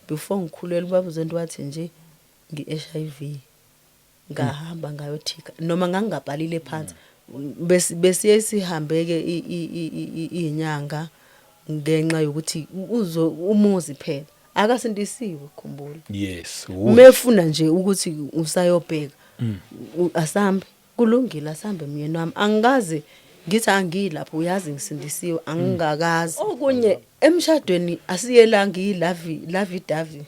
before ngikhulelwe ubaba uZondi wathi nje ngi-HIV ngahamba ngayothika noma ngangingabhalile phansi bese sihambeke izinyanga ngenxa yokuthi umuzi phela akasindisiwe khumbula. Yes. Mefuna nje ukuthi usayobheka asambe kulungile asambe myeni wami angikaze ngithi angilapho uyazi ngisindisiwe angingakazi. Okunye emshadweni asiyelanga ilavi davi.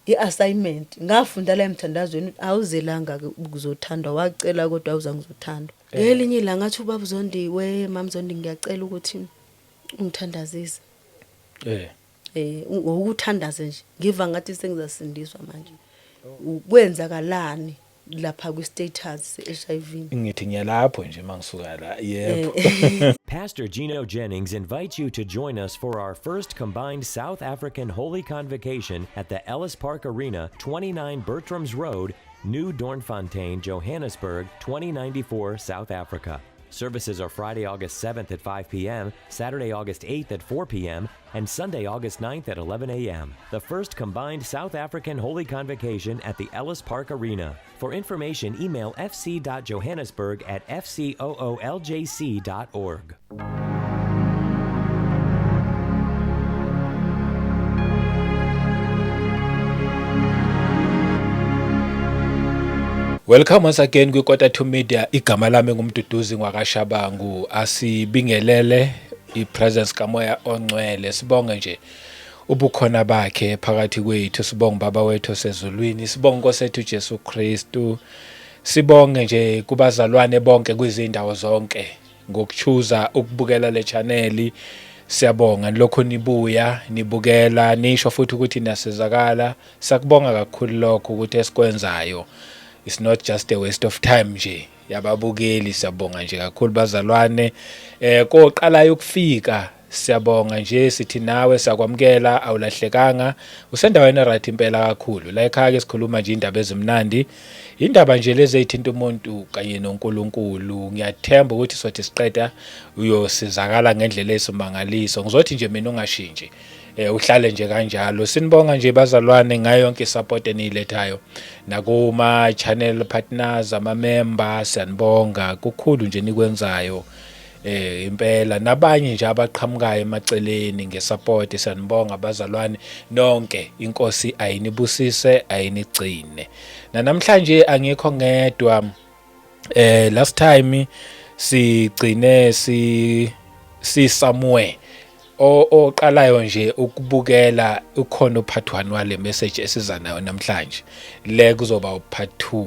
I-assignment ngafunda la emthandazweni awuzelanga ukuzothandwa wacela kodwa awuzange uzothandwa. Ngelinye ilanga ngathi ubaba uZondi mama Zondi ngiyacela ukuthi ungithandazise. Ukuthandaze nje ngiva ngathi sengizasindiswa manje. Ukwenzakalani lapha ku-status HIV? Ngithi ngiyalapho nje mangisuka la. Yebo. Pastor Gino Jennings invites you to join us for our first combined South African Holy Convocation at the Ellis Park Arena, 29 Bertrams Road, New Doornfontein, Johannesburg, 2094, South Africa. Services are Friday, August 7th at 5 p.m., Saturday, August 8th at 4 p.m., and Sunday, August 9th at 11 a.m. The first combined South African Holy Convocation at the Ellis Park Arena. For information, email fc.johannesburg@fcooljc.org. Welcome once again kwiKota 2 Media. Igama lami ngumduduzi ngwakashabangu. Asibingelele ipresence kamoya ongcwele. Sibonge nje ubukhona bakhe phakathi kwethu. Sibonge baba wethu osezulwini. Sibonge Nkosi yethu Jesu Kristu. Sibonge nje kubazalwane bonke kwizindawo zonke ngokuchuza ukubukela le channel. Siyabonga lokho nibuya nibukela nisho futhi ukuthi nasizakala. Sakubonga kakhulu lokho ukuthi esikwenzayo. It's not just a waste of time nje yababukeli. Siyabonga nje kakhulu bazalwane koqala ukufika. Siyabonga nje sithi nawe siyakwamkela awulahlekanga usendaweni right impela kakhulu la ekhaya ke sikhuluma nje indaba ezimnandi indaba nje lezi ezithinta umuntu kanye noNkulunkulu. Ngiyathemba ukuthi sothi siqeda uyosizakala ngendlela esimangaliso. Ngizothi nje mina ungashintshi uhlale nje kanjalo. Sinibonga nje bazalwane ngayo yonke support enilethayo nakuma channel partners ama members. Siyanibonga kukhulu nje nikwenzayo impela nabanye nje abaqhamukayo emaceleni ngesupport. Siyanibonga bazalwane nonke. Inkosi ayinibusise ayinigcine. Namhlanje angikho ngedwa. Last time sigcine si somewhere oqalayo nje ukubukela ukhona upart 1 wale message esiza nayo namhlanje. Le kuzoba upart 2.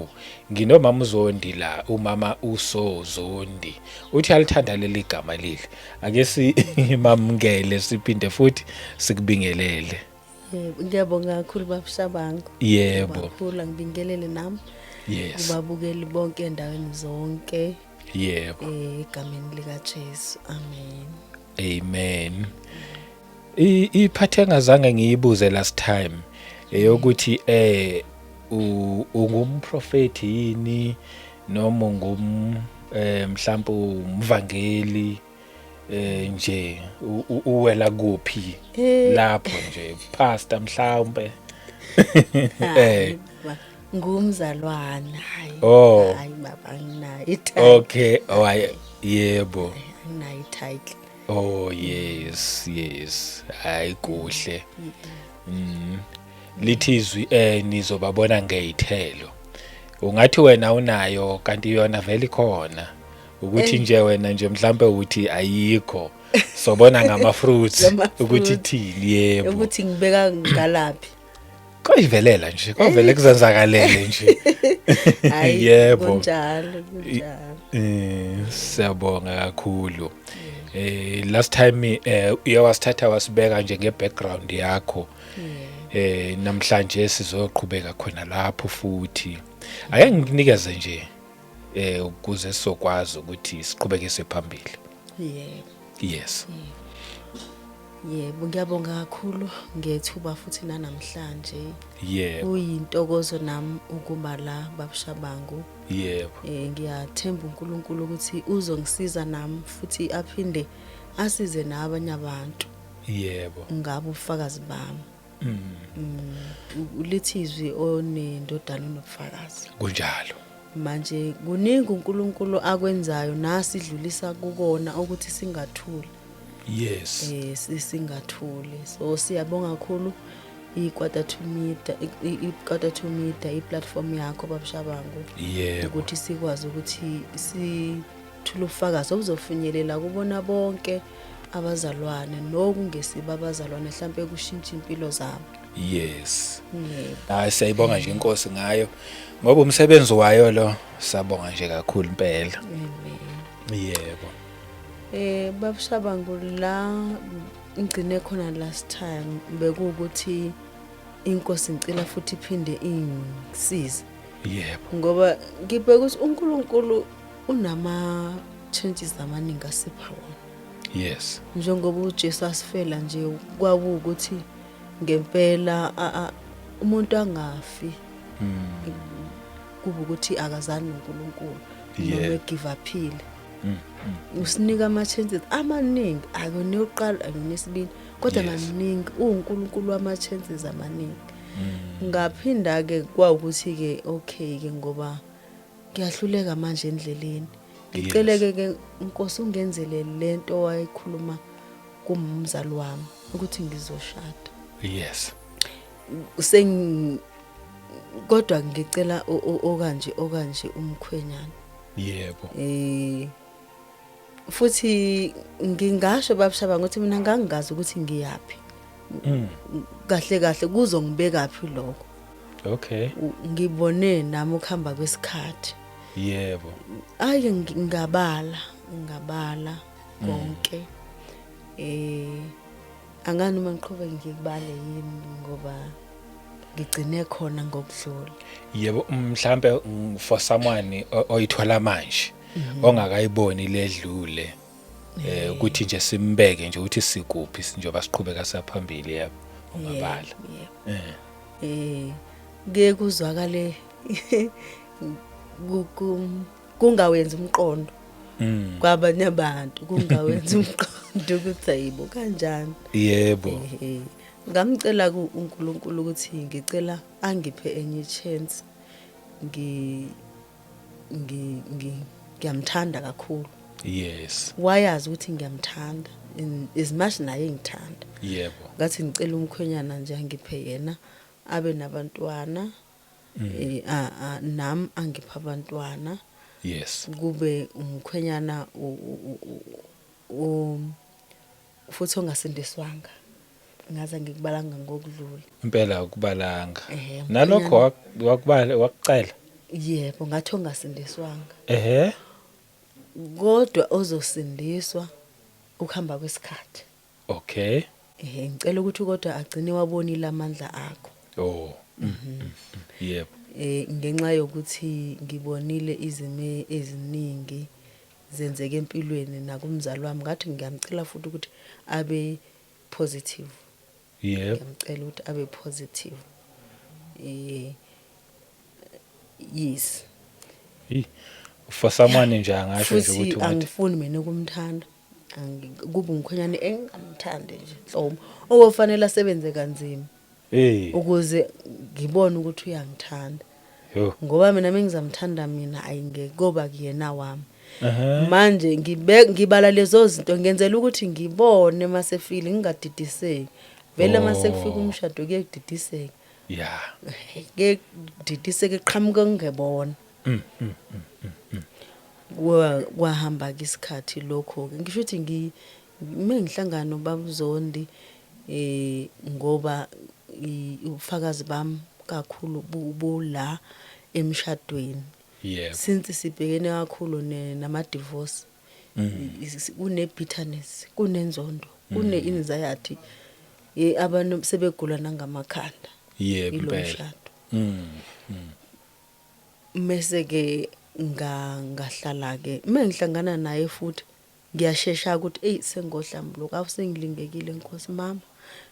Nginomama uZondi la umama uSozondi. Uthi alithanda leli gama leli. Ake simamngele siphinde futhi sikubingelele. Yebo ngiyabonga kakhulu babushabangu. Yebo. Kakhulu ngibingelele nami. Yes. Ubabukeli bonke endaweni zonke. Yebo. Egameni lika Jesu. Amen. Amen. Iphathe engazange ngiyibuze last time eyokuthi ungumprofeti yini noma mhlawumbe umvangeli nje uwela kuphi lapho nje pastor mhlawumbe ngumzalwana hayi baba nginayo ititle. Okay yebo nginayo ititle. Oh yes hayi kuhle. Lithizwi nizobabona ngeyithelo. Ungathi wena unayo kanti yona vele khona ukuthi nje wena nje mhlambe uthi ayikho sobona ngama fruits ukuthi thini. Yebo ukuthi ngibeka ngalaphi koyivelela nje kovele kuzenzakalele nje. Yebo kunjalo. Siyabonga kakhulu. Last time uyawasithatha wasibeka nje ngebackground yakho. Namhlanje sizoqhubeka khona lapho futhi. Ake nginikeze nje ukuze sizokwazi ukuthi siqhubekise phambili. Yes. Yebo ngiyabonga kakhulu ngethuba futhi namhlanje. Yebo. Uyintokozo nami ukuba la babushabangu. Yebo. Ngiyathemba uNkulunkulu ukuthi uzongisiza nami futhi aphinde asize nabanye abantu. Yebo. Ngabe ufakazi bami. ulithizwi onendodana enobufakazi. kunjalo. Manje kuningi uNkulunkulu akwenzayo nasidlulisa kukona ukuthi singathuli. Yes. Singathuli. So siyabonga kakhulu iKwata to Media, iKwata to Media iplatform yakho babushabangu. Yebo. Ukuthi sikwazi ukuthi sithule ufakazi obuzofinyelela kubona bonke abazalwane nokungesiba abazalwane mhlambe kushintsha impilo zabo. Yes. Yebo. Siyayibonga nje inkosi ngayo ngoba umsebenzi wayo lo sabonga nje kakhulu impela. Yebo. Babushabangu la ngicine khona last time bekuwukuthi inkosi ngicela futhi iphinde ingisize. Yebo. Ngoba ngibheka ukuthi uNkulunkulu unama changes amaningi asipha wona. Yes. Njengoba uJesu asifela nje kwawukuthi ngempela umuntu angafi kuba ukuthi akazani noNkulunkulu noma egive uphile. Usinika ama chances amaningi akuneyoqala akunesibili kodwa maningi uNkulunkulu ama chances amaningi. Ngaphinda ke kwawukuthi ke okay ke ngoba ngiyahluleka manje endleleni. Ngiceleke ke inkosi ungenzele lento wayikhuluma kumzali wami ukuthi ngizoshada. Yes. Kodwa ngicela okanje umkhwenyana. Yebo. Futhi ngingasho babushabangu ukuthi mina ngangingazi ukuthi ngiyapi. Kahle kuzongibeka phi lokho. Okay. Ngibone nami ukuhamba kwesikhathi. Yebo. Ake ngingabala konke. Angani uma ngiqhubeka ngikubale yini ngoba ngigcine khona ngokudlula. Yebo, mhlambe for someone oyithola manje ongakayiboni ledlule ukuthi nje simbeke nje ukuthi sikuphi njengoba siqhubeka saphambili yabo ungabala. Ngeke kuzwakale kungawenza umqondo kwabanye abantu kungawenza umqondo ukuthi ayibo kanjani. Yebo. Ngamcela kuNkulunkulu ukuthi ngicela angiphe enye chance. Ngiyamthanda kakhulu. Yes. Wayazi ukuthi ngiyamthanda as much naye ngithanda. Yebo. Ngathi ngicela umkhwenyana nje angiphe yena abe nabantwana. Nami angipha abantwana. Yes. Kube umkhwenyana futhi ongasindiswanga. Ngaze ngikubalanga ngokudlula. Impela ukubalanga. Nalokho wakucela. Yebo, ngathi ongasindiswanga. Kodwa ozosindiswa ukuhamba kwesikhathi. Okay. Ngicela ukuthi kodwa agcine wabonile amandla akho. Oh. Yebo. Ngenxa yokuthi ngibonile izimo eziningi zenzeke empilweni nakumzali wami ngathi ngiyamcela futhi ukuthi abe positive. Yebo. Ngiyamcela ukuthi abe positive. Yes. For someone nje angasho nje ukuthi futhi angifuni mina ukumthanda. Kuba umkhwenyane engamthandi nje Hlomo ofanele asebenze kanzima. Ukuze ngibone ukuthi uyangithanda. Ngoba mina mengizamthanda mina ayingeke ngoba kuyena wami. Manje ngibala lezo zinto ngenzela ukuthi ngibone masefile ngingadidiseki. Vele masekufika umshado kuyedidiseka. Yeah. Kuyedidiseka eqhamuka ngebona. Wahamba isikhathi lokho ke ngisho ukuthi mengihlangana nobaba Zondi ngoba ubufakazi bami kakhulu bula emshadweni. Yebo. Since sibhekene kakhulu nama divorce. Kune bitterness, kunenzondo, kune anxiety. Abantu sebegula nangamakhanda. Yebo impela. Mase ke ngahlala ke mengihlangana naye futhi ngiyashesha ukuthi sengohlambuluka awusengilingekile Nkosi mama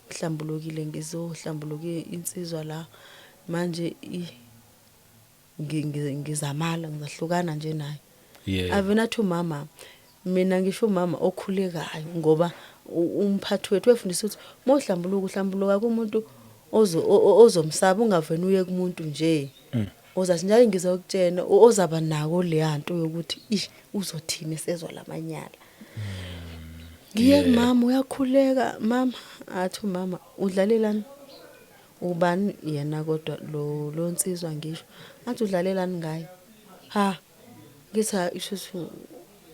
ngihlambulukile ngizohlambuluka insizwa la manje ngizamala ngizahlukana nje naye. Avena thu mama mina ngisho mama okhulekayo ngoba umphathi wethu wefundisa ukuthi mohlambuluka kumuntu ozomsaba ungaveni uye kumuntu nje ozathi njalo ngizokutshena ozaba nako leya nto yokuthi uzothini sezwa lamanyala. Ngiye mama uyakhuleka mama athi mama udlalelani ubani yena kodwa lo nsizwa ngisho athi udlalelani ngaye ha ngitha isho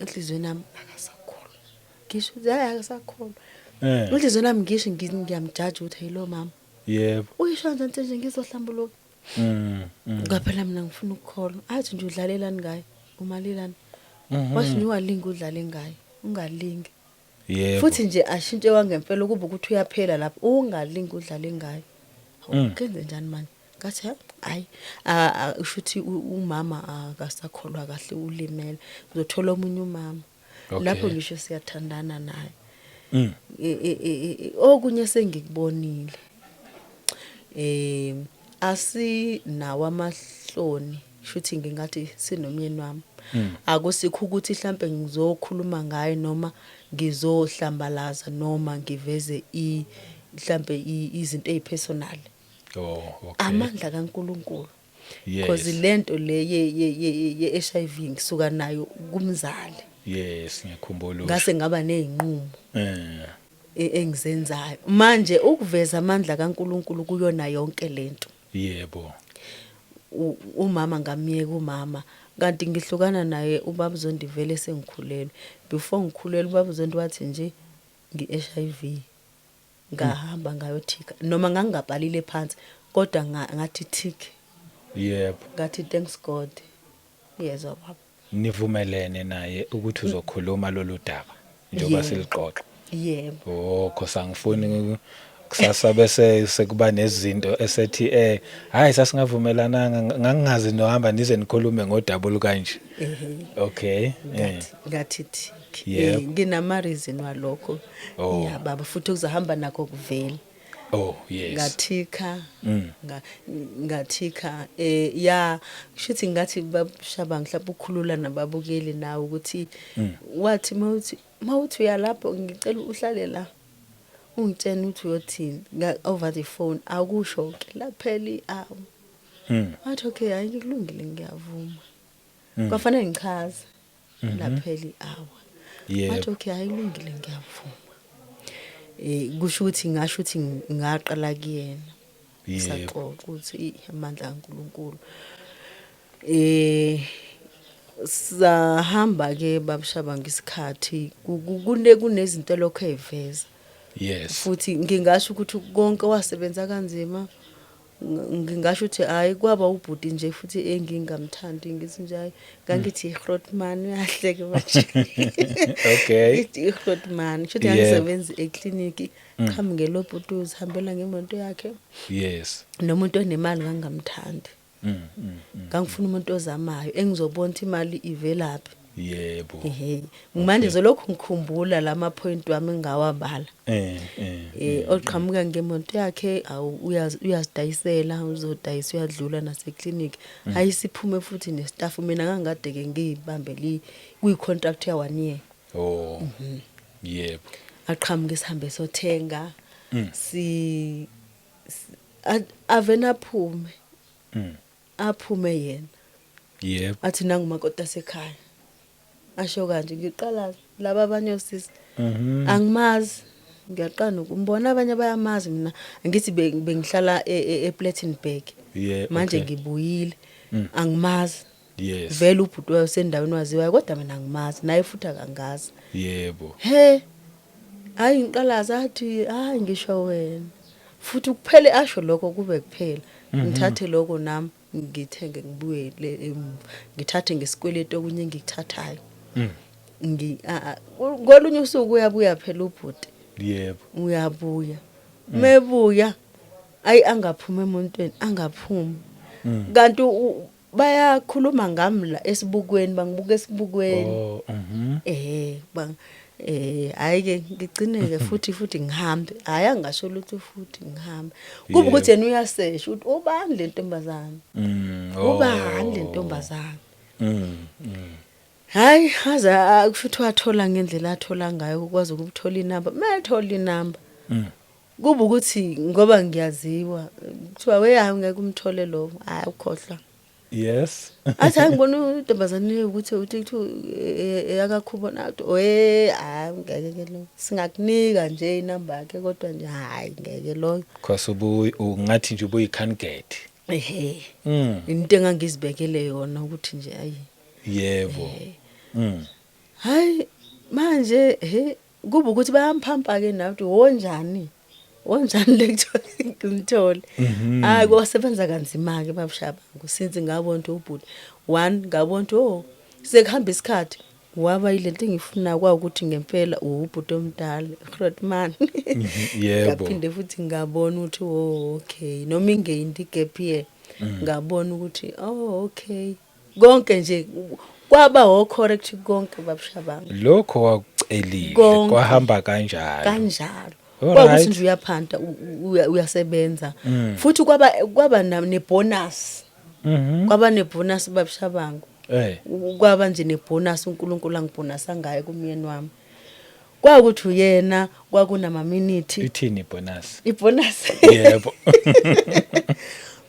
enhlizweni yami akasakholwa ngisho hayi akasakholwa enhlizweni yami ngisho ngiyamjaja ukuthi hayilo mama yebo uyisho nje ngizohlambuluka ngaphela mina ngifuna ukukholwa athi nje udlalelani ngaye umalelani wathi niwalinga udlale ngaye ungalingi yebo futhi nje ashintshe wangempela kuba ukuthi uyaphela lapho ungalingi udlale ngaye ukenze njani manje ngathi hayi ushuthi umama akasakholwa kahle ulimele uzothola omunye umama lapho ngisho siyathandana naye okunye sengikubonile asinawo amahloni shuthi ngingathi sinomyeni wami akusikho ukuthi mhlambe ngizokhuluma ngaye noma ngizohlambalaza noma ngiveze mhlambe izinto ezipersonal amandla kaNkuluNkulu because lento le ye HIV ngisuka nayo kumzali yes ngiyakhumbula ngase ngaba nezinqumo engizenzayo manje ukuveza amandla kaNkuluNkulu kuyona yonke lento yebo umama ngamiyeka umama kanti ngihlukana naye ubaba Zondi vele sengikhulelwe before ngikhulelwe ubaba Zondi wathi nje ngi-HIV ngahamba ngayothika noma ngangabhalile phansi kodwa ngathi tick yebo ngathi thanks God yezwa baba nivumelene naye ukuthi uzokhuluma lolu daba njengoba silixoxa yebo khosa ngifuni kusasa bese sekuba nezinto esethi hayi sasingavumelananga ngangingazi nohamba nize nikhulume ngodaba olukanje okay ngathi nginama reason walokho ya baba futhi kuzohamba nakho kuvela yes ngathika ya kushuthi ngathi babashaba mhlawumbe ukukhulula nababukeli nawe ukuthi wathi mawuthi uyalapho ngicela uhlale la ungitshena ukuthi uyothini over the phone akusho ke lapheli wathi okay hayi kulungile ngiyavuma kwafanele ngichaze lapheli wathi okay hayi kulungile ngiyavuma kusho ukuthi ngasho ukuthi ngaqala kuyena saxoxa ukuthi amandla kaNkuluNkulu sahamba ke babashaba ngesikhathi kunezinto lokho eziveza yes futhi ngingasho ukuthi konke wasebenza kanzima ngingasho ukuthi hayi kwaba ubhuti nje futhi engingamthandi ngithi nje hayi ngangithi iHrotman uyahleke manje okay iHrotman futhi ngisebenza eclinic qhamu ngelobhuti uzihambela ngemonto yakhe yes nomuntu onemali ngangamthandi ngangifuna umuntu ozamayo engizobona imali ivelaphi yebo manje zolokhu ngikhumbula lama point wami ngawabala oqhamuka ngemonto yakhe uyazidayisela uzodayisa uyadlula naseclinic hayi siphume futhi nestaff mina ngangade ke ngiyibambeli kuyicontract ya 1 year yebo aqhamuka sihambe sothenga avena aphume yena yebo athi nangumakota sekhaya asho kanje ngiqala laba abanye osisi angimazi ngiyaqana ukumbona abanye bayamazi mina ngithi bengihlala ePlattenberg manje ngibuyile angimazi yes vele ubhuti wasendaweni waziwayo kodwa mina angimazi naye futhi akangazi yebo hayi ngiqala zathi hayi ngisho wena futhi kuphele asho lokho kube kuphela ngithathe lokho nami ngithenge ngibuye ngithathe ngesikweletu okunye ngikuthathayo ngolunye usuku uyabuya phela ubhuti yebo uyabuya mebuya ayi angaphuma emontweni angaphumi kanti bayakhuluma ngami la esibukweni bangibuka esibukweni hayi ke ngigcineke futhi ngihambe hayi angasho lutho futhi ngihambe kuba ukuthi yena uyasesha ukuthi ubani le ntombazana ubani le ntombazana hayi haza kushuthi wathola ngendlela athola ngayo ukwazi ukuthola inamba mayithola inamba kuba ukuthi ngoba ngiyaziwa kuthiwa weya ngeke umthole lo hayi ukhohlwa Yes. athi angibona untombazane ukuthi uthi yakakhubonato hayi ngeke ke lo singakunika nje inamba yakhe kodwa nje hayi ngeke lo Because ungathi nje ubuyikhandgate. ehe into engangizibekele yona ukuthi nje ayi Yebo. hayi manje kuba ukuthi bayamphampa ke nathi wonjani lekuthiwa ngimthole hayi kwasebenza kanzima ke babshaba since ngabona ukuthi ubhuti one ngabona sekuhamba isikhathi waba ilento engifuna ukuthi ngempela ubhuti omdala Grootman Yebo. ngaphinde futhi ngabona ukuthi okay noma ingeyinto igap here ngabona ukuthi okay konke nje kwaba correct konke babshaba Lokho wakucelile kwahamba kanjalo. Kwakuthi nje uyaphanda uyasebenza futhi kwaba nebonus kwaba nebonus babshabangu kwaba nje nebonus uNkulunkulu angibonasa ngayo kumyeni wami kwakuthi uyena kwakunama minute ithini ibonus yebo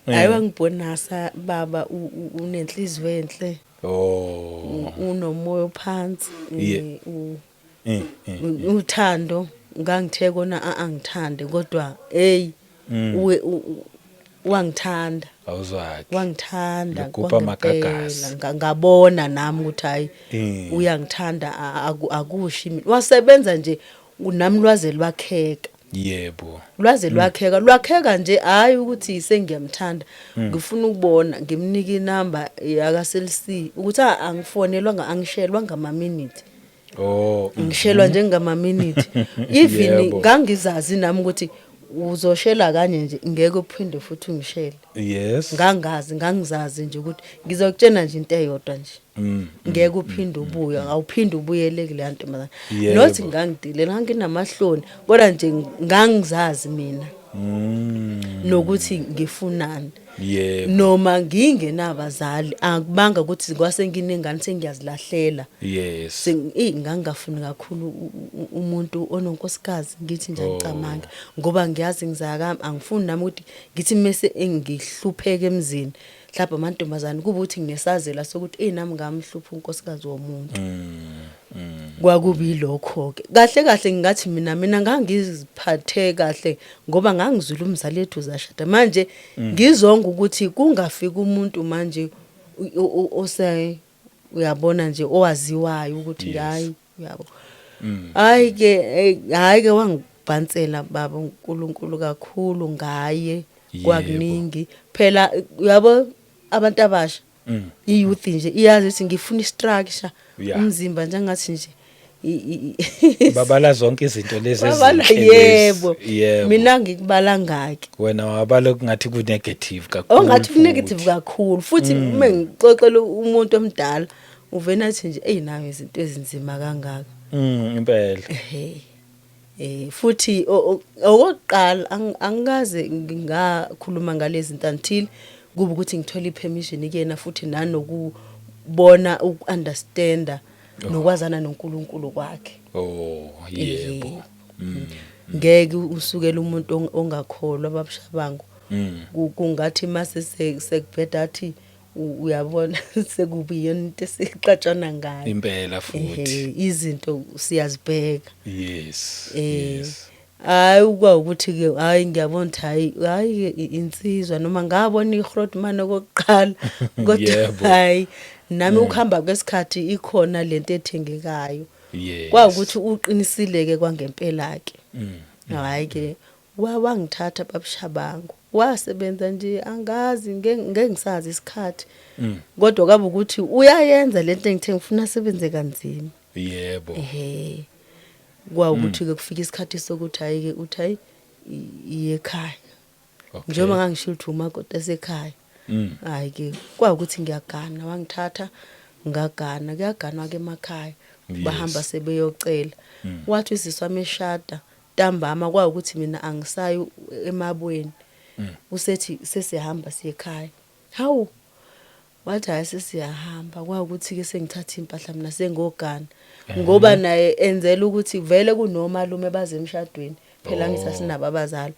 ayiwa ngibonasa baba unenhliziyo enhle unomoya phansi uthando ngangithe kona angithande kodwa wangithanda awuzwaki wangithanda kupha magagasi ngabona nami ukuthi hayi uyangithanda akushi mina wasebenza nje nami lwaze lwakheka yebo lwaze lwakheka nje hayi ukuthi sengiyamthanda ngifuna ukubona ngimnika inamba yakaCelC ukuthi angifonelwa angishelwa ngama minute ngishelwa njengama minute even ngangizazi nami ukuthi uzoshela kanye nje ngeke uphinde futhi ungishele yes ngangizazi nje ukuthi ngizokutshena nje into eyodwa nje ngeke uphinde ubuye awuphinde ubuyele kule nto manje nothi ngangidilela nginamahloni kodwa nje ngangizazi mina nokuthi ngifunani yebo noma ngingenabazali akubanga ukuthi kwase nginengane sengiyazilahlela yes ngangafuni kakhulu umuntu ononkosikazi ngithi nje ngicamanga ngoba ngiyazi ngizakami angifuni nami ukuthi ngithi mase engihlupheke emzini mhlawumbe amantombazane kuba ukuthi nginesazela sokuthi nami ngamhlupha unkosikazi womuntu kwakubi lokho ke kahle ngathi mina ngangiziphathe kahle ngoba ngangizula umzali ethu zashada manje ngizonga ukuthi kungafika umuntu manje uyabona nje owaziwayo ukuthi hayi uyabo hayi ke wangibhansela baba uNkulunkulu kakhulu ngaye kwakuningi phela uyabo abantu abasha iyouth nje iyazi ukuthi ngifuna istructure umzimba njengathi nje babala zonke izinto lezi yebo mina ngikubala ngaki wena wabala kungathi ku negative kakhulu ongathi negative kakhulu futhi uma ngixoxela umuntu omdala uvena athi nje nawe izinto ezinzima kangaka impela futhi okokuqala angikaze ngakhuluma ngalezi zinto until kuba ukuthi ngithola ipermission kuyena futhi nanokubona ukunderstanda nokwazana noNkulunkulu kwakhe yebo ngeke usukela umuntu ongakholwa babshabangu kungathi mase sekubheda athi uyabona sekubi yonke esiqatshana ngayo impela futhi izinto siyazibheka yes hayi ukuthi ke hayi ngiyabona hayi insizwa noma ngabona iGrootman okokuqala kodwa hayi nami ukuhamba kwesikhathi ikhona lento ethengekayo kwakuthi uqinisile ke kwangempela ke hayi ke wangithatha babshabangu wasebenza nje angazi ngeke ngisazi isikhathi kodwa kabe ukuthi uyayenza lento engithe ngifuna asebenze kanzima yebo kwawukuthi ke kufika isikhathi sokuthi hayi ke uthi hayi iye ekhaya njengoba ngangishilo ukuthi umakoti esekhaya hayi ke kwawukuthi ngiyagana wangithatha ngagana kuyaganwa ke emakhaya bahamba sebeyocela wathi isiswa meshada ntambama kwawukuthi mina angisayi emabweni usethi sesihamba siye ekhaya hawu wathi hayi sesiyahamba kwawukuthi ke sengithatha impahla mina sengogana ngoba naye enzela ukuthi vele kunomalume baze emshadweni phela ngisasinabo abazali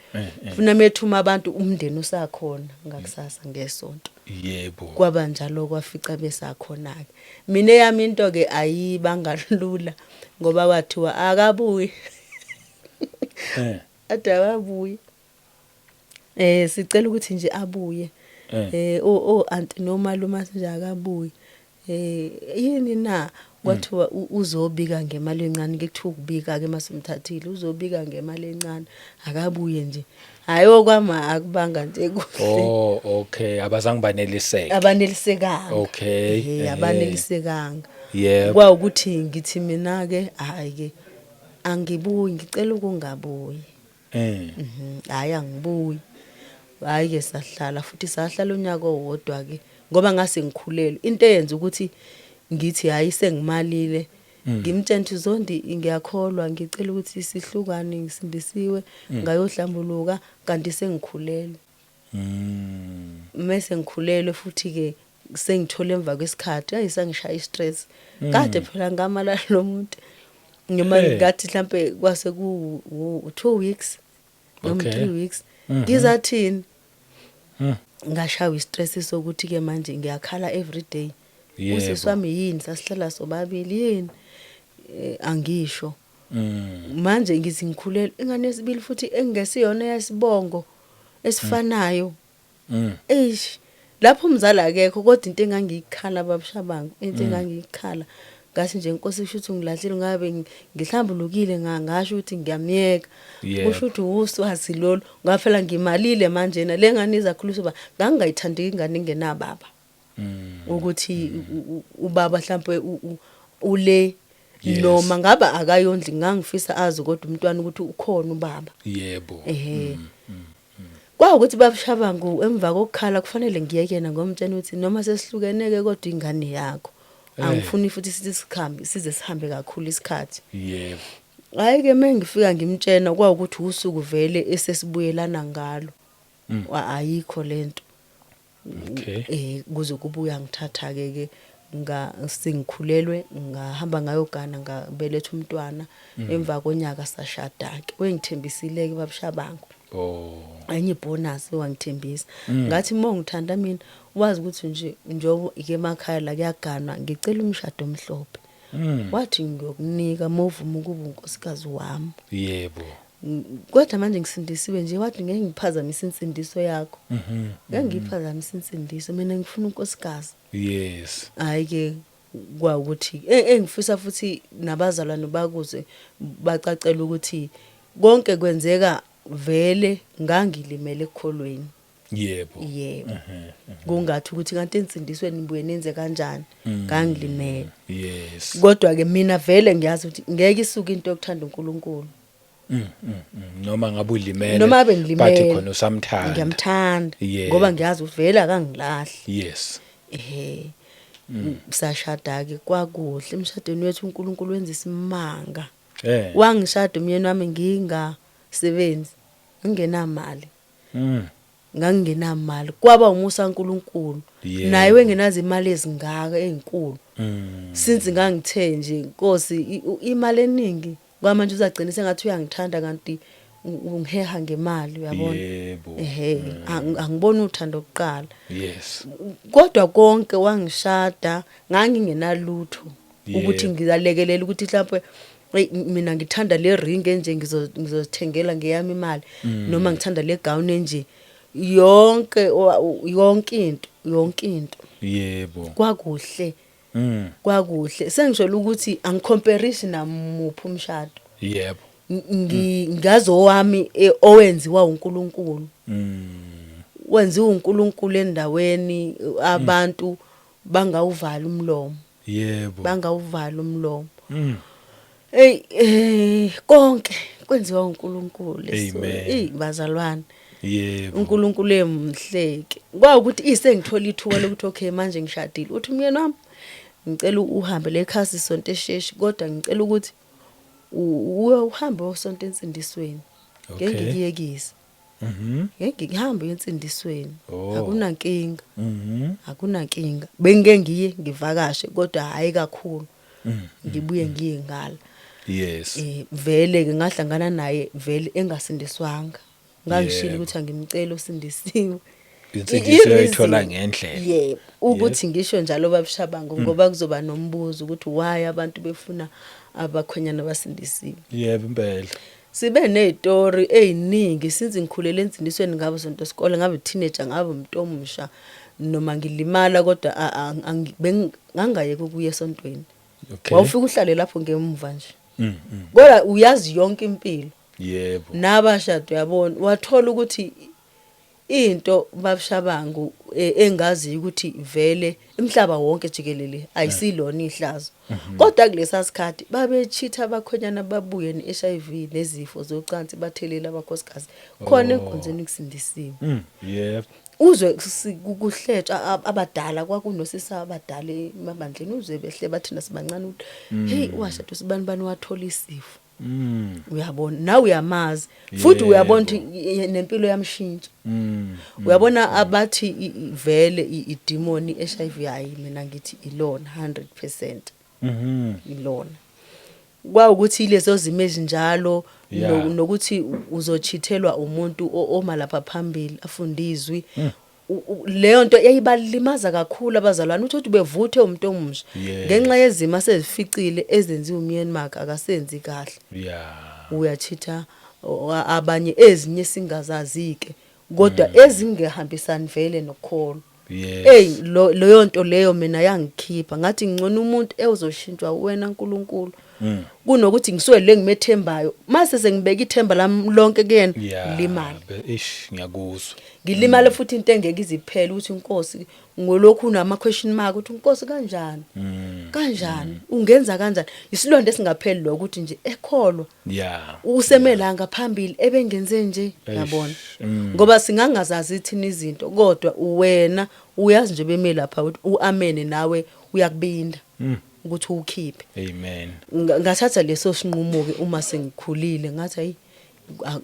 funa methuma abantu umndeni usakhona ngakusasa ngesonto Yebo. kwaba njalo kwafica besakhona ke mina yami into ke ayibanga lula ngoba wathiwa akabuyi adawabuyi sicela ukuthi nje abuye anti nomalume nje akabuyi yini na kwathiwa uzobika ngemali encane kuthiwa ukubika ke masumthathile uzobika ngemali encane akabuye nje hayi okwama akubanga nje kuhle Okay, abazange banelisekanga. abanelisekanga Okay. abanelisekanga Yebo. kwaukuthi ngithi mina ke hayi ke angibuyi ngicela ukungabuyi hayi angibuyi hayi ke sahlala futhi sahlala unyaka owodwa ke ngoba ngase ngikhulelwe into eyenza ukuthi ngithi hayi sengimalile ngimtshela Zondi ngiyakholwa ngicela ukuthi sihlukane ngisindisiwe ngayohlambuluka kanti sengikhulelwe mase ngikhulelwe futhi ke sengithole emva kwesikhathi ayisangishaya istress kade phela ngamala lo muntu ngemali ngathi mhlambe kwase ku 2 weeks noma 3 weeks ngizathini ngashawa istress sokuthi ke manje ngiyakhala every day useswami yini sasihlala sobabili yini angisho manje ngithi ngikhulelwe ingane yesibili futhi engesiyona yasibongo esifanayo lapho umzali akekho kodwa into engangiyikhala babushabangu into engangiyikhala ngasi nje inkosi isho ukuthi ngilahlile ngabe ngihlambulukile ngasho ukuthi ngiyamyeka kusho ukuthi uswazi lolo ngaphela ngimalile manje na lengane izakhulisa ba ngangayithandi ingane engenababa ukuthi ubaba mhlawumbe ule noma ngaba akayondli ngangifisa azi kodwa umntwana ukuthi ukhona ubaba yebo kwaukuthi babushabangu emva kokukhala kufanele ngiyekena ngomtshela ukuthi noma sesihlukeneke kodwa ingane yakho angifuni futhi size sihambe kakhulu isikhathi yebo hayi ke mengifika ngimtshena kwaukuthi usuku vele esesibuyelana ngalo ayikho lento kuze kubuya ngithatha ke singikhulelwe ngahamba ngayogana ngabeletha umntwana emva konyaka sashada ke wengithembisile ke babushabangu enye bonus wangithembisa ngathi ngithanda mina wazi ukuthi nje njobo ike emakhaya la kuyaganwa ngicela umshado omhlophe wathi ngiyokunika movuma ukuba unkosikazi wami yebo kodwa manje ngisindisiwe nje wathi ngeke ngiphazamise insindiso yakho ngeke ngiphazamise insindiso mina ngifuna unkosikazi yes hayi ke kwaukuthi engifisa futhi nabazalwane bakuze bacacela ukuthi konke kwenzeka vele ngangilimele ekholweni yebo kungathi ukuthi kanti insindisweni nibuye nenze kanjani ngangilimele yes kodwa ke mina vele ngiyazi ukuthi ngeke isuke into yokuthanda uNkulunkulu noma ngabe ulimele noma abe ngilimele bathi khona usamthanda ngiyamthanda ngoba ngiyazi ukuthi vele akangilahli yes sashada ke kwakuhle emshadweni wethu uNkulunkulu wenza isimanga wangishada umyeni wami ngingasebenzi ngingenamali ngangingenamali kwaba umusa kaNkulunkulu naye wengenazi imali ezingaka ezinkulu since ngangithe nje Nkosi imali eningi kwamanje uzagcina sengathi uyangithanda kanti ungiheha ngemali uyabona angiboni uthando oqala yes kodwa konke wangishada ngangingenalutho ukuthi ngizalekelela ukuthi mhlawumbe mina ngithanda le ring enje ngizozithengela ngeyami imali noma ngithanda le gown enje yonke into yebo kwakuhle kwakuhle sengisho ukuthi angicomparison namuphi umshado yebo ngazo wami owenziwa uNkulunkulu wenziwa uNkulunkulu endaweni abantu bangawuvala umlomo yebo bangawuvala umlomo konke kwenziwa uNkulunkulu bazalwane yebo uNkulunkulu emhleke kwaukuthi isengithola ithuba lokuthi okay manje ngishadile uthi umyeni wami ngicela uhambe lekhasi isonto esheshi kodwa ngicela ukuthi uhambe usonto ensindisweni ngeke ngiyekise ngeke ngihambe insindisweni akunankinga akunankinga bengeke ngiye ngivakashe kodwa hayi kakhulu ngibuye ngiye ngala Yes. Vele ke ngahlangana naye vele engasindiswanga. Ngangishilo Yebo. ukuthi angimcela usindisiwe. Insindiso uyayithola I-reason- ngendlela. Yebo, ukuthi ngisho njalo babishabango ngoba kuzoba nombuzo ukuthi why abantu befuna abakhwenyana basindisiwe. Yebo impela. Sibe nezitori eziningi since ngikhulele ensindisweni ngabe sonto isikole ngabe teenager ngabe umuntu omusha noma ngilimala kodwa ngangayeke ukuya esontweni. Okay. Wawufika uhlale lapho ngemuva nje. Kodwa uyazi yonke impilo. Yebo. Nabashado yabona wathola ukuthi into babishabangu engazi ukuthi vele imhlaba wonke jikelele ayisilona ihlazo. Kodwa kulesa sikhathi babechitha abakhonyana babuye neHIV nezifo zocansi bathelela abakhosikazi khona enkonzweni kusindisiwe. Yebo. Uzwe kuhletshwa abadala kwakunosisa abadala emabandleni uzwe behle bathina sibancane ukuthi hey washado sibani wathola isifo. Uyabona nawe uyamazi futhi uyabona ukuthi nempilo yamshintsha. Uyabona abathi vele idemoni iHIV hayi mina ngithi ilona 100%. Ilona. Kwaukuthi lezo zimo ezinjalo nokuthi uzochithelwa umuntu oma lapha phambili afundizwi. Leyo nto yayibalimaza kakhulu abazalwane ukuthi bevuthe umuntu omusha ngenxa yezimo sezificile ezenziwa umyeni makhe akasenzi kahle. Uyachitha abanye ezinye singazazike kodwa ezingehambisani vele nokholo. Leyo nto leyo mina yangikhipha ngathi ngcono umuntu ezoshintshwa wena uNkulunkulu kunokuthi ngisuke ngimethembayo mase sengibeka ithemba lami lonke kuyena limali. Ngiyakuzwa. Ngilimale futhi into engeke iziphele ukuthi inkosi ngolokhu unama question mark ukuthi inkosi kanjani? Kanjani? Ungenza kanjani? Isilonda esingapheli lo ukuthi nje ekholwa. Usemelanga phambili ebengenze nje yabona. Ngoba singangazazi thina izinto kodwa wena uyazi nje beme lapha ukuthi uamene nawe uyakubinda. Ukuthi ukhiphe. Amen. Ngathatha leso sinqumo ke uma sengikhulile ngathi hayi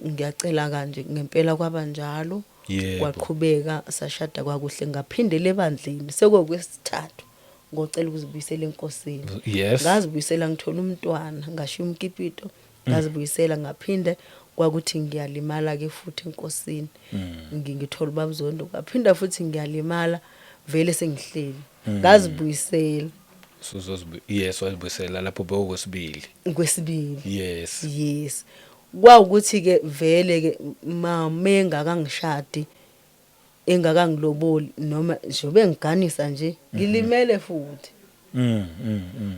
ngiyacela kanje ngempela kwabanjalo. Kwaqhubeka sashada kwakuhle ngaphindele ebandleni sekokwesithathu ngocela ukuzibuyisela enkosini. Ngazibuyisela ngithola umntwana ngashiya umkipito ngazibuyisela ngaphinde kwakuthi ngiyalimala ke futhi enkosini ngithola babzondo ngaphinda futhi ngiyalimala vele sengihleli ngazibuyisela. Wazibuyisela lapho bewukwesibili. Kwesibili. Yes. Kwaukuthi ke vele ke mamenga kangishadi engakangiloboli noma njobe ngiganisa nje ngilimele futhi.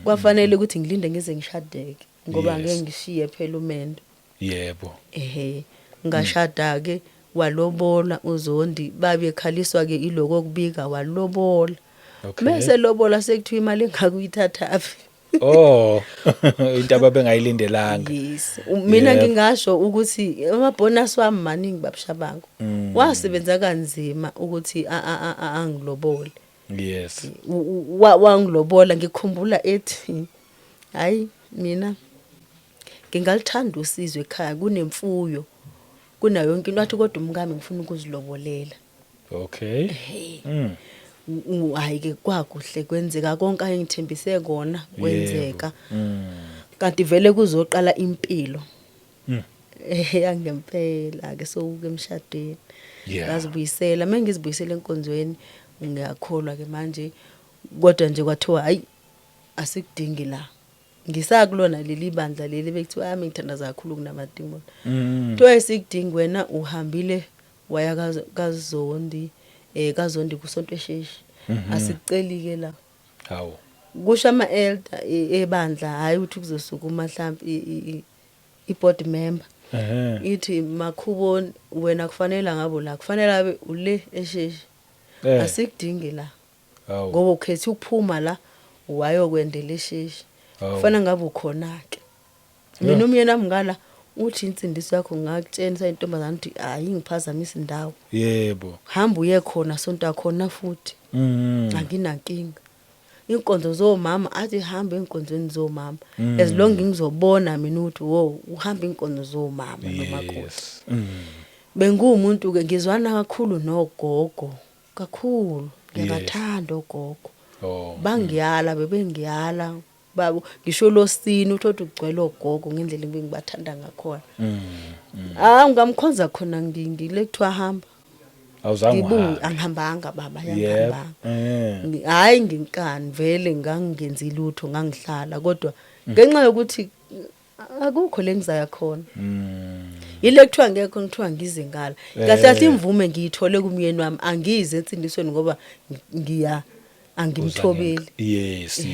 Kwafanele ukuthi ngilinde ngize ngishadeke ngoba ngeke ngishiye phela umendo. Yebo. Ngashada ke walobola uZondi babe ekhaliswa ke iloko kubika walobola. Bese lobola sekuthiwa imali engakuyithathaphi. Into ababengayilindelanga. Yes. Mina ngingasho ukuthi amabonus wami maningi babishabango. Wasebenza kanzima ukuthi angilobole. Yes. Wangilobola ngikhumbula ethi hayi mina ngingalithanda usizwe ekhaya kunemfuyo kunayo yonke into athi kodwa umkami ngifuna ukuzilobolela. Okay. Hayi ke kwakuhle kwenzeka konke ayengithembise kona kwenzeka. Kanti vele kuzoqala impilo. Yangempela ke sokuke emshadweni. Ngazibuyisela mengizibuyisela enkonzweni ngiyakholwa ke manje kodwa nje kwathiwa hayi asikudingi la. Ngisakulona leli bandla leli bekuthiwa ami ngithandaza kakhulu kunamadimoni. Kuthiwa esikudingi wena uhambile waya kaZondi kaZondi kusonto esheshi asiceli ke la. Hawu. Kusho ama elder ebandla hayi ukuthi kuzosukuma mhlambi iboard member. Ithi Makhubo wena kufanele ngabo la kufanele abe ule esheshi. Asikudingi la. Ngoba ukhethe ukuphuma la wayokwendela esheshi. Kufana ngabe ukhona ke. Mina umyeni nami ngala uthi insindiso yakho ngakutshena intombazana uthi hayi ngiphazamisa indawo. Yebo. Hamba uye khona sonto akhona futhi. Anginankinga. Inkonzo zomama athi hamba enkonzweni zomama. As long ngizobona mina ukuthi wo uhamba inkonzo zomama nomakhosi. Bengumuntu ke ngizwana kakhulu nogogo kakhulu. Ngiyathanda ogogo. Bangiyala bebengiyala babo ngisho losini uthothi ugcwele ogogo ngendlela engibathanda ngakhona ngamkhonza khona ngile kuthiwa hamba awuzange angihambanga baba yebo yangihambanga hayi nginkani vele ngangingenzi lutho ngangihlala kodwa ngenxa yokuthi akukho lengizaya khona ile kuthiwa ngekho ngithiwa ngize ngala kahle kahle imvume ngiyithole kumyeni wami angize ensindisweni ngoba angimthobeli yes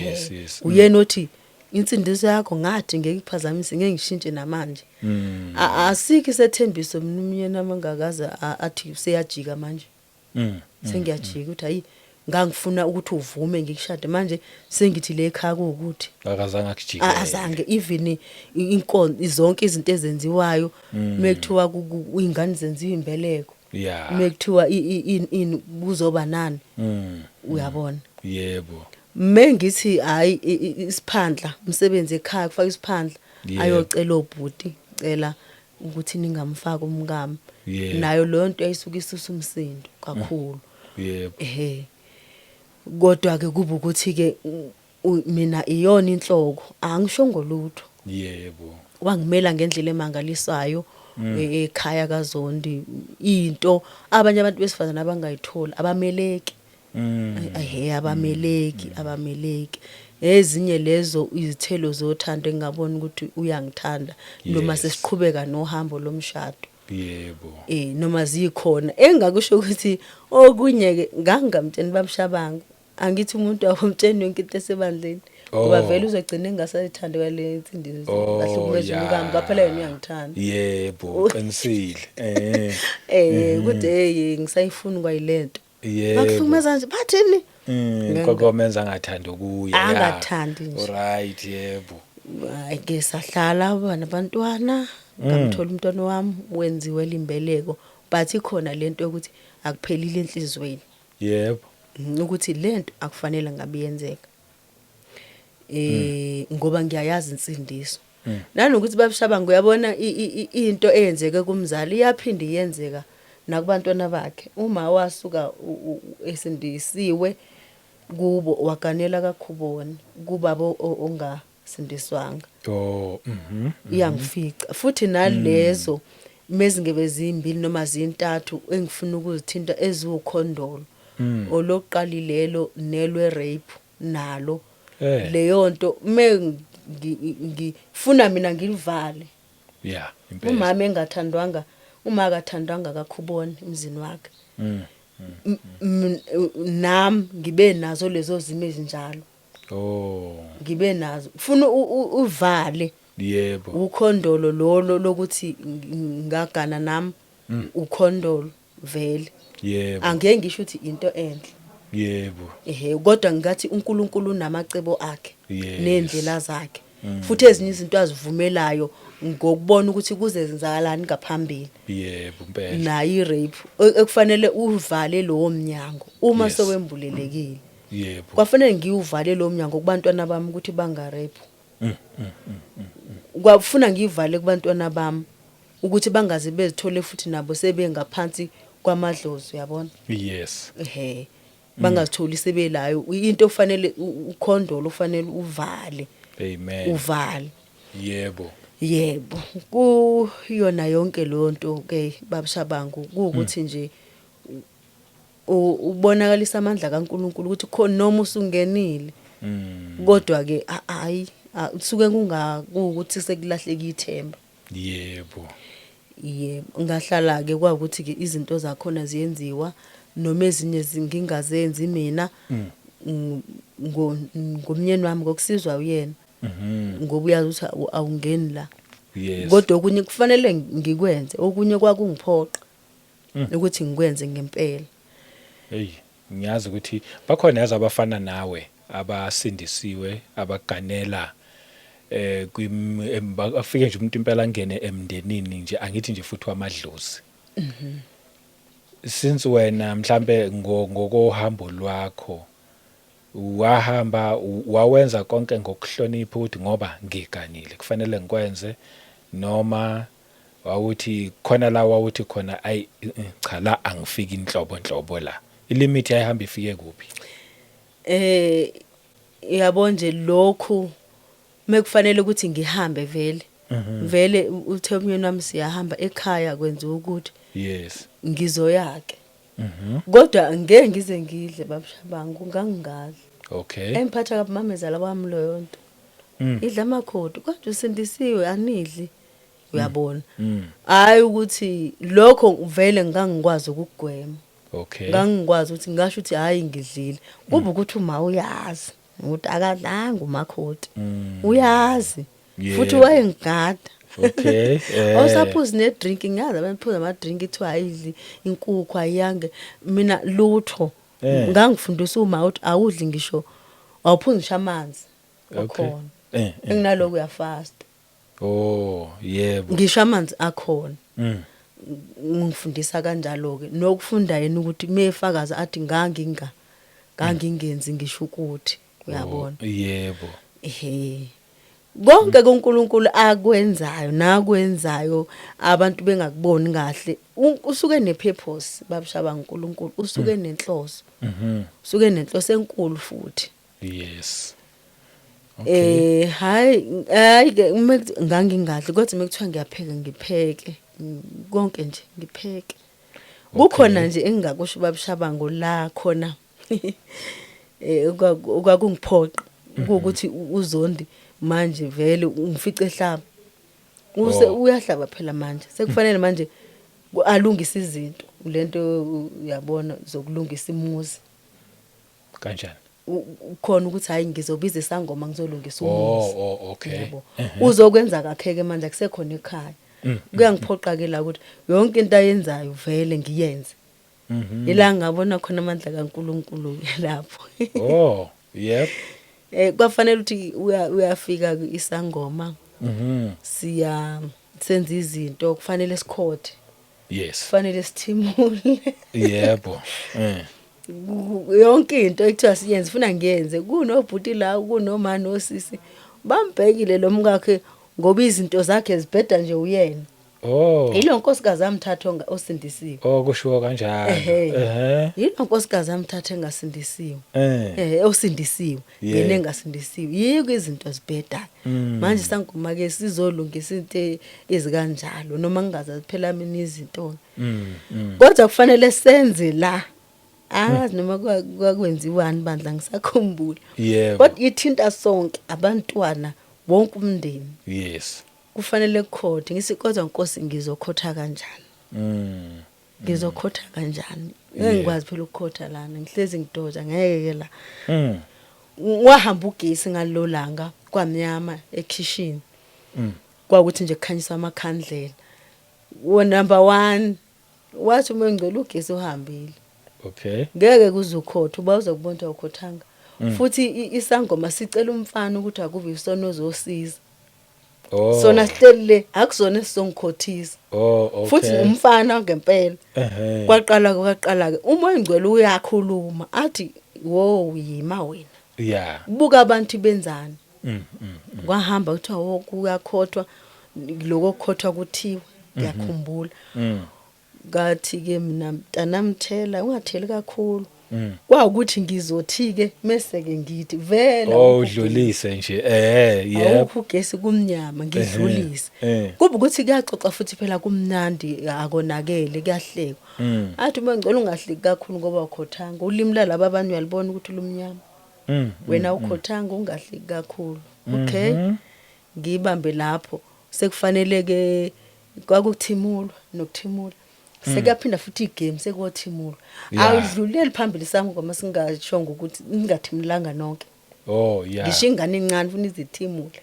uyena othi insindiso yakho ngathi ngeke iphazamise ngeke ngishintshe namanje asikho isethembiso umyeni amangakaza athi seyajika manje sengiyajika uthi hayi ngangifuna ukuthi uvume ngikushade manje sengithi le ekhaya ukuthi akazange akujike azange even inkonzo zonke izinto ezenziwayo mekuthiwa ingane zenziwa imbeleko mekuthiwa kuzoba nani uyabona yebo mengithi hayi isiphandla umsebenzi ekhaya kufaka isiphandla ayocela obhuti cela ukuthi ningamfaka umkami nayo leyo nto ayisuka isusa umsindo kakhulu yebo kodwa ke kuba ukuthi ke mina iyona inhloko angisho ngolutho yebo wangimela ngendlela emangalisayo ekhaya kaZondi into abanye abantu besifazana abangayithola abameleki abameleki ezinye lezo izithelo zothando engabona ukuthi uyangithanda noma sesiqhubeka nohambo lomshado yebo noma zikhona engakusho ukuthi okunye ke ngangamtsheni bamshabangu angithi umuntu awumtsheni yonke into esebandleni ngoba vele uzogcina engasayithandi kwale insindiso ahlukumeza umkami kaphela yena uyangithanda yebo qinisile ukuthi ngisayifuna kwayilento yebo bakuhlukumeza nje bathini kokomenza angathandi ukuya angathandi nje right yebo ke sahlala abantwana ngamthola umntwana wami wenziwe limbeleko but ikhona lento ukuthi akuphelile enhlizweni yebo ukuthi lento akufanele ngabe yenzeka ngoba ngiyayazi insindiso nanokuthi babushabango uyabona into eyenzeke kumzali iyaphinda iyenzeka nakubantwana bakhe uma wasuka esindisiwe kubo waganela kakhubona kubabo ongasindiswanga iyangifica futhi nalezo mezingebe zimbili noma zintathu engifuna ukuzithinta eziwukhondolo oloqalilelo nelwe rape nalo leyo nto ngifuna mina ngilivale impela umama engathandwanga uma akathandwanga kakhubona emzini wakhe nami ngibe nazo lezo zimo ezinjalo ngibe nazo ufuna uvale yebo ukhondolo lokuthi ngagana nami ukhondolo vele yebo angeke ngisho ukuthi into enhle yebo kodwa ngathi uNkulunkulu unamacebo akhe nendlela zakhe futhi ezinye izinto azivumelayo ngokubona ukuthi kuze zenzakalani ngaphambili yebo impela nayi rape ekufanele uvale lo mnyango uma sewembulelekile yebo kwafanele ngiyuvale lo mnyango kubantwana bami ukuthi banga rape kwafuna ngivale kubantwana bami ukuthi bangaze bezithole futhi nabo sebengaphansi kwamadlozi uyabona yes bangazitholi sebelayo into ofanele ukhondolo ufanele uvale amen uvale yebo kuyona yonke lonto ke babushabangu ukuthi nje ubonakalisa amandla kaNkuluNkulu ukuthi khona noma usungenile kodwa ke hayi usuke kungakuthi sekulahleka ithemba yebo ngahlala ke kwakuthi ke izinto zakhona ziyenziwa noma ezinye zingingazenzi mina ngomnyeni wami ngokusizwa uyena ngoba uyazi ukuthi awungeni la kodwa okunye kufanele ngikwenze okunye kwakungiphoqa ukuthi ngikwenze ngempela ngiyazi ukuthi bakhona yazi abafana nawe abasindisiwe abaganela afike nje umuntu impela angene emndenini nje angithi nje futhi wamadlozi since wena mhlambe ngokohambo lwakho wahamba wawenza konke ngokuhlonipha ukuthi ngoba ngiganile kufanele ngikwenze noma wawuthi khona la wawuthi khona ayi cha la angifiki inhlobo la ilimit yayihamba ifike kuphi yabo nje lokhu mekufanele ukuthi ngihambe vele uthe umyeni wami siyahamba ekhaya kwenza ukuthi Yes. ngizoyake kodwa ngeke ngize ngidle babushabangu ngangingazi Okay. emphatha kabi mamezala kwami loyo nto idla amakhodi kodwa usindisiwe anidli uyabona hayi ukuthi lokho vele ngangikwazi ukugwema Okay. ngangikwazi ukuthi ngasho ukuthi hayi ngidlile kuba ukuthi uma uyazi ukuthi akadlanga umakhodi uyazi futhi Yebo. wayengigada Okay. awusaphuzi ne-drink ngazi abantu phuza ama-drink ithiwa ayidli inkukhu ayange mina lutho ngangifundisa uma ukuthi awudli ngisho awuphuzi ngisho amanzi akhona enginaloko uyafast Oh, yebo. ngisho amanzi akhona ngifundisa kanjalo-ke nokufunda yena ukuthi mefakaza athi ngangingenzi ngisho ukuthi uyabona Yebo. ehe konke kuNkulunkulu akwenzayo nakwenzayo abantu bengakuboni kahle usuke nepurpose babishaba uNkulunkulu usuke nenhloso usuke nenhloso enkulu futhi Yes. hayi ke ngangingadli kodwa mekuthiwa ngiyapheka ngipheke konke nje ngipheke kukhona nje engingakusho babishabango la khona okwakungiphoqa ukuthi uzondi manje vele ungifice ehlaba uyahlaba phela manje sekufanele manje alungisa izinto lento uyabona zokulungisa imuzi Kanjani? khona ukuthi hayi ngizobiza isangoma ngizolungisa umuzi Okay. yabo uzokwenza kakheke manje akusekhona ekhaya kuyangiphoqa ke la ukuthi yonke into ayenzayo vele ngiyenze ila ngabona khona amandla kaNkuluNkulu lapho Oh, yep. kwafanele ukuthi uyafika isangoma senza izinto kufanele sikhothe Yes. kufanele sithimule Yebo. yonke into ekuthiwa siyenze ufuna ngiyenze kunobhuti la kunomani osisi bambhekile lo mkakhe ngoba izinto zakhe zibheda nje uyena Oh. yilo nkosikazi amthatha osindisiwe Kushiwo kanjalo. yilo nkosikazi amthatha engasindisiwe osindisiwe Yeah. yena engasindisiwe yiko izinto zibheda manje sangoma ke sizolungisa into ezikanjalo noma ngingazazi phela mina izinto kodwa kufanele senze la noma kwakwenziwani bandla ngisakhumbula Yebo. kodwa ithinta sonke abantwana wonke umndeni Yes. kufanele kukhothe ngisikodwa Nkosi ngizokhotha kanjani ngizokhotha kanjani ngikwazi phela ukukhotha lana ngihlezi ngidoja ngeke ke la wahamba ugesi ngalolanga kwamnyama ekitchen kwakuthi nje kukhanyiswa amakhandlela number 1 wathi uma ngicela ugesi uhambile Okay. ngeke kuzokhotha uba uzokubona ukhothanga futhi isangoma sicela umfana ukuthi akuve isona ozosiza sona sihlelile akusona esizongikhothisa Okay. futhi umfana ngempela kwaqala ke umoya ngcwele uyakhuluma athi wo yima wena Yeah. buka abantu benzani kwahamba kuthiwa kuyakhothwa lokho kukhothwa kuthiwa ngiyakhumbula ngathi ke mina mntanamthela ungatheli kakhulu kwaukuthi ngizothi ke mase ke ngithi vele udlulise nje yebo awukho ugesi kumnyama ngidlulise kuba ukuthi kuyaxoxa futhi phela kumnandi akonakele kuyahlekwa athi uma ngicela ungahleki kakhulu ngoba ukhothanga ulimi lalabo abantu uyalibona ukuthi lumnyama wena ukhothanga ungahleki kakhulu okay ngibambe lapho sekufanele ke kwakuthimulwa nokuthimula sekuyaphinda futhi igame sekuyothimula awudluleli phambili sami ngoba singashongo ukuthi ningathimulanga nonke yeah ngisho ingane encane ufuna izithimule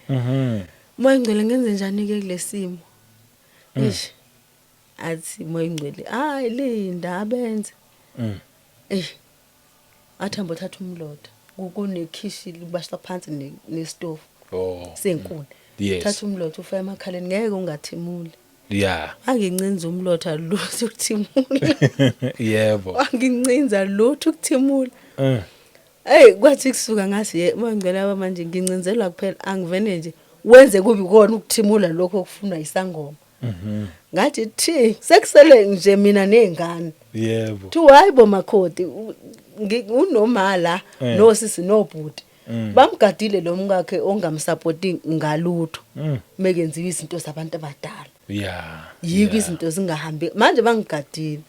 moya ngcwele ngenze njani ke kulesimo ish athi moya ngcwele hayi linda abenze athamba uthatha umlotha kunekhishi libashla phansi nestofu senkuni thatha umlotha ufaya emakhaleni ngeke ungathimuli yeah angincinza umlotha lutho ukuthimula yebo angincinza lutho ukuthimula kwathi kusuka ngathi mangicela aba manje ngincinzelwa kuphela angivene nje wenze kubi kona ukuthimula lokho okufunwa isangoma ngathi thi sekusele nje mina nezingane yebo thi hayibo makhodi unomala nosisi nobhuti bamgadile lo mkakhe ongamsupporting ngalutho mekenziwa izinto zabantu abadala yiko izinto zingahambi manje bangigadile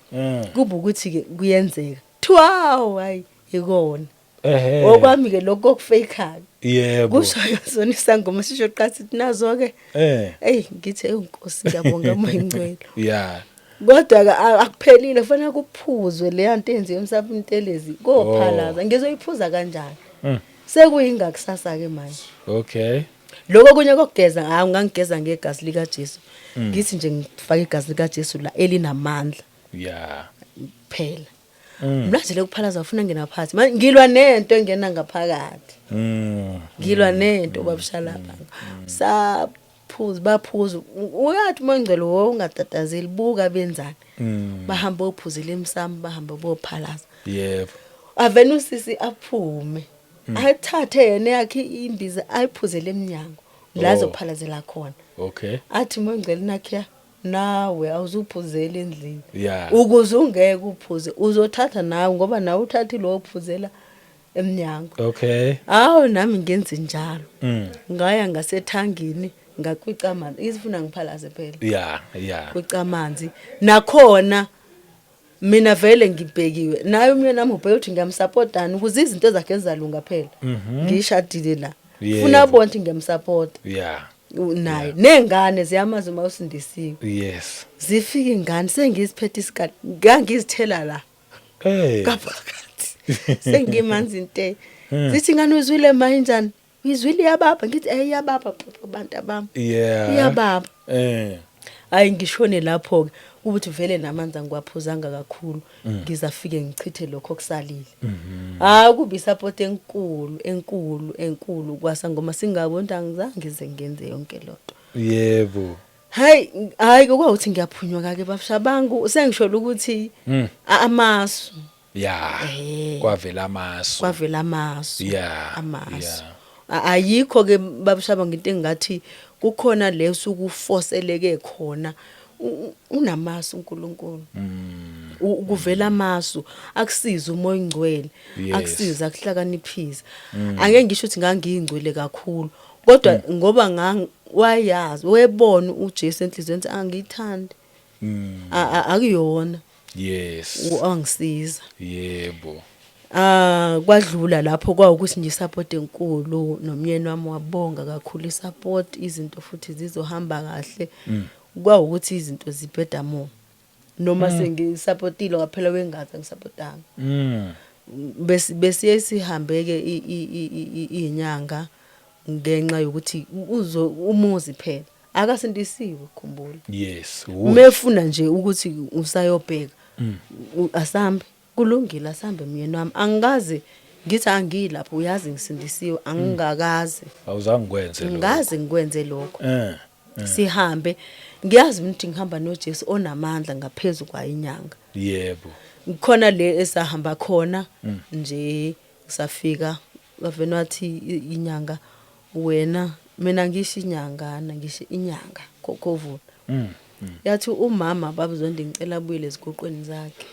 kuba ukuthi ke kuyenzeka thiwa hayi ikona okwami ke lokho kufake yebo kusho yona isangoma sisho qasithi nazo ke ngithi enkosi ngiyabonga moyingcwele kodwa akuphelile kufanele kuphuzwe le yanto enziwe emsapini intelezi kophalaza ngizoyiphuza kanjani sekuyinga kusasa ke manje okay lokho kunye kokugeza ngangigeza ngegazi lika Jesu ngithi nje ngifaka igazi lika Jesu la elinamandla phela manje lekuphalaza ufuna ngena phansi manje ngilwa nento engena ngaphakathi ngilwa nento babushalaba baphuza uyathi mangcelo wongatatazeli buka benzani bahamba ophuzile emsamo bahamba bophalaza yebo avena usisi aphume athathe yena yakhe imbiza ayiphuzele eminyango la zophalazela khona okay athi mangcelo nakhe nawe awuzuphuzela endlini ukuze ungeke uphuze uzothatha nawe ngoba nawe uthathi lo ophuzela eminyango okay nami ngenze njalo ngaya ngasethangini ngakwica amanzi izifuna ngiphalaze phela kwica amanzi nakhona mina vele ngibhekiwe naye umyeni nami ubheka ukuthi ngiyamsupportani ukuze izinto zakhe ezalunga phela ngishadile la ufuna bonke ngiyamsupport naye nengane ziyamazi uma usindisiwe zifika ingane sengiziphethe isikali ngangizithela la kaphakathi sengimanzi inte zithi ngane uzwile manje izwili yababa ngithi yababa abantu abami yababa hayi ngishone lapho ke ukuthi vele namanzi ngiwaphuzanga kakhulu ngizafike ngichithe lokho kusalile kubi support enkulu kwasangoma singabona angizange ngenze yonke lonto yebo hayi kwawuthi ngiyaphunywa kake babushabangu sengisho ukuthi amasu kwavela amasu amasu ayikho ke babushaba ngento engathi kukhona leso ukufoseleke khona unamasu uNkulunkulu ukuvela amasu akusiza umoya ingcwele akusiza akuhlakaniphisa angeke ngisho ukuthi ngangiyingcwele kakhulu kodwa ngoba wayazi webona uJesu enhlizweni angiyithandi akuyona angisiza yebo kwadlula lapho kwawukuthi nje support enkulu nomyeni wami wabonga kakhulu support izinto futhi zizohamba kahle kwawukuthi izinto zibheda mo noma sengisupportile ngaphela wengaza ngisupportanga bese sihambeke inyanga ngenxa yokuthi umuzi phela akasindisiwe khumbula mefuna nje ukuthi usayobheka asambe kulungile asambe myeni wami angikaze ngithi angilapho uyazi ngisindisiwe angingakaze awuzange ngikwenze lokho sihambe ngiyazi ukuthi ngihamba noJesu onamandla ngaphezulu kwa inyanga yebo khona le esahamba khona nje safika bavena wathi inyanga wena mina ngisho inyangana ngisho inyanga kokhovula yathi umama babuzondi ngicela buyile eziguqweni zakhe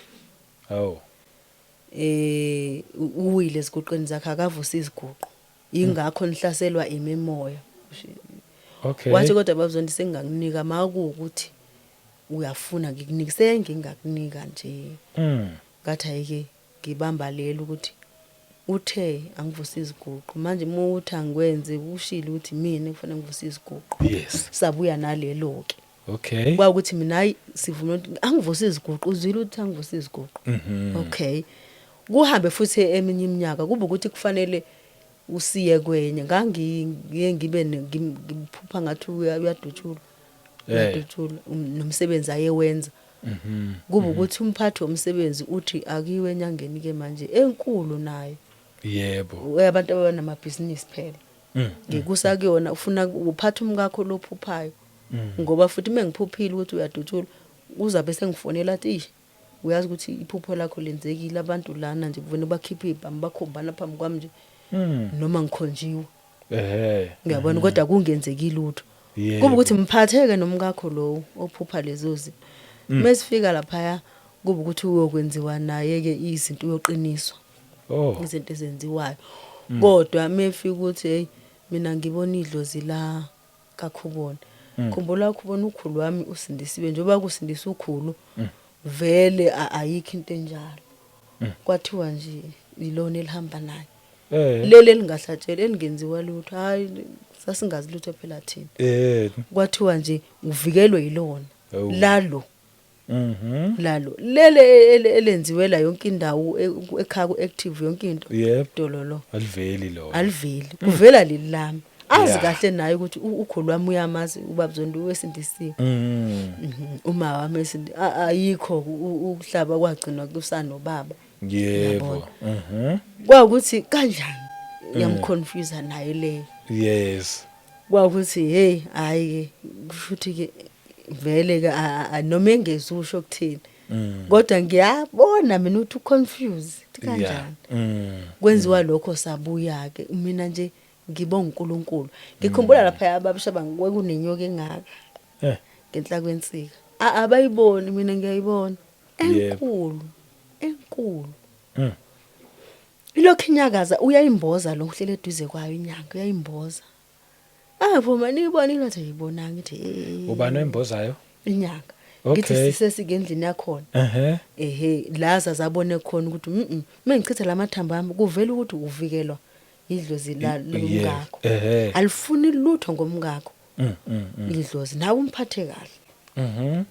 uwile eziguqweni zakhe akavusa iziguqo ingakho nihlaselwa imimoya wathi kodwa babuzondi sengingakunika makuukuthi uyafuna ngikunika sengingakunika nje ngathi ayike ngibamba lelo ukuthi uthe angivusa iziguqo manje muthi angikwenze ushilo ukuthi mina ngifuna ngivusa iziguqo sabuya nalelo ke kwa ukuthi mina hayi sivuma ukuthi angivusa iziguqo uzwile ukuthi angivusa iziguqo kuhambe futhi eminye iminyaka kuba ukuthi kufanele usiye kwenye ngibe ngiphupha ngathi uyadutshula nomsebenzi ayewenza kuba ukuthi umphathi womsebenzi uthi akiwe enyangeni ke manje enkulu nayo yebo abantu abanamabhizinisi phela ngikusakuyona ufuna uphatha umkakho lophuphayo ngoba futhi mengiphuphile ukuthi uyadutshula uzabe sengifonela athi uyazi ukuthi iphupho lakho lenzekile abantu lana nje kuvene bakhipha ibhamu bakhombana phambi kwami nje noma ngikhonjiwe ngiyabona kodwa kungenzekile lutho kuba ukuthi mphatheke nomkakho lo ophupha lezo zinto mesifika lapha kuba ukuthi uyokwenziwa naye ke izinto uyoqiniswa izinto ezenziwayo kodwa mefika ukuthi hey mina ngibona idlozi la kaKhubona khumbula ukubona ukhulu wami usindisiwe njengoba kusindisa ukhulu vele ayikho into enjalo kwathiwa nje ilona elihamba naye leli elingahlatshela elingenziwa lutho hayi sasingazi lutho phela thina kwathiwa nje uvikelwe yilona lalo lele elenziwe la yonke indawo ekhaya ku-active yonke into dololo aliveli kuvela leli lami azi kahle naye ukuthi ukhulu wami uyamazi ubabzondo wesindisiwe uma wami ayikho ukuhlaba kwagcinwa kusana baba yebo kwakuthi kanjani yamconfuse naye le yes kwakuthi hey hayi futhi ke vele ke noma engezusho ukuthini kodwa ngiyabona mina uthi confuse kanjani kwenziwa lokho sabuya ke mina nje ngibonga uNkulunkulu ngikhumbula lapha ababishaba kunenyoka engaka ngenhla kwensika abayiboni mina ngiyayibona enkulu ilokhu inyakaza uyayimboza lo uhlele eduze kwayo inyanga uyayimboza phoma niyibona ingathi ayibonanga ngithi ubani oyimbozayo inyanga ngithi sisesikendlini yakhona laza zabone khona ukuthi mengichitha lamathambo ami kuvela ukuthi uvikelwa idlozi lomngakho alifuni lutho ngomngakho idlozi nawe umphathe kahle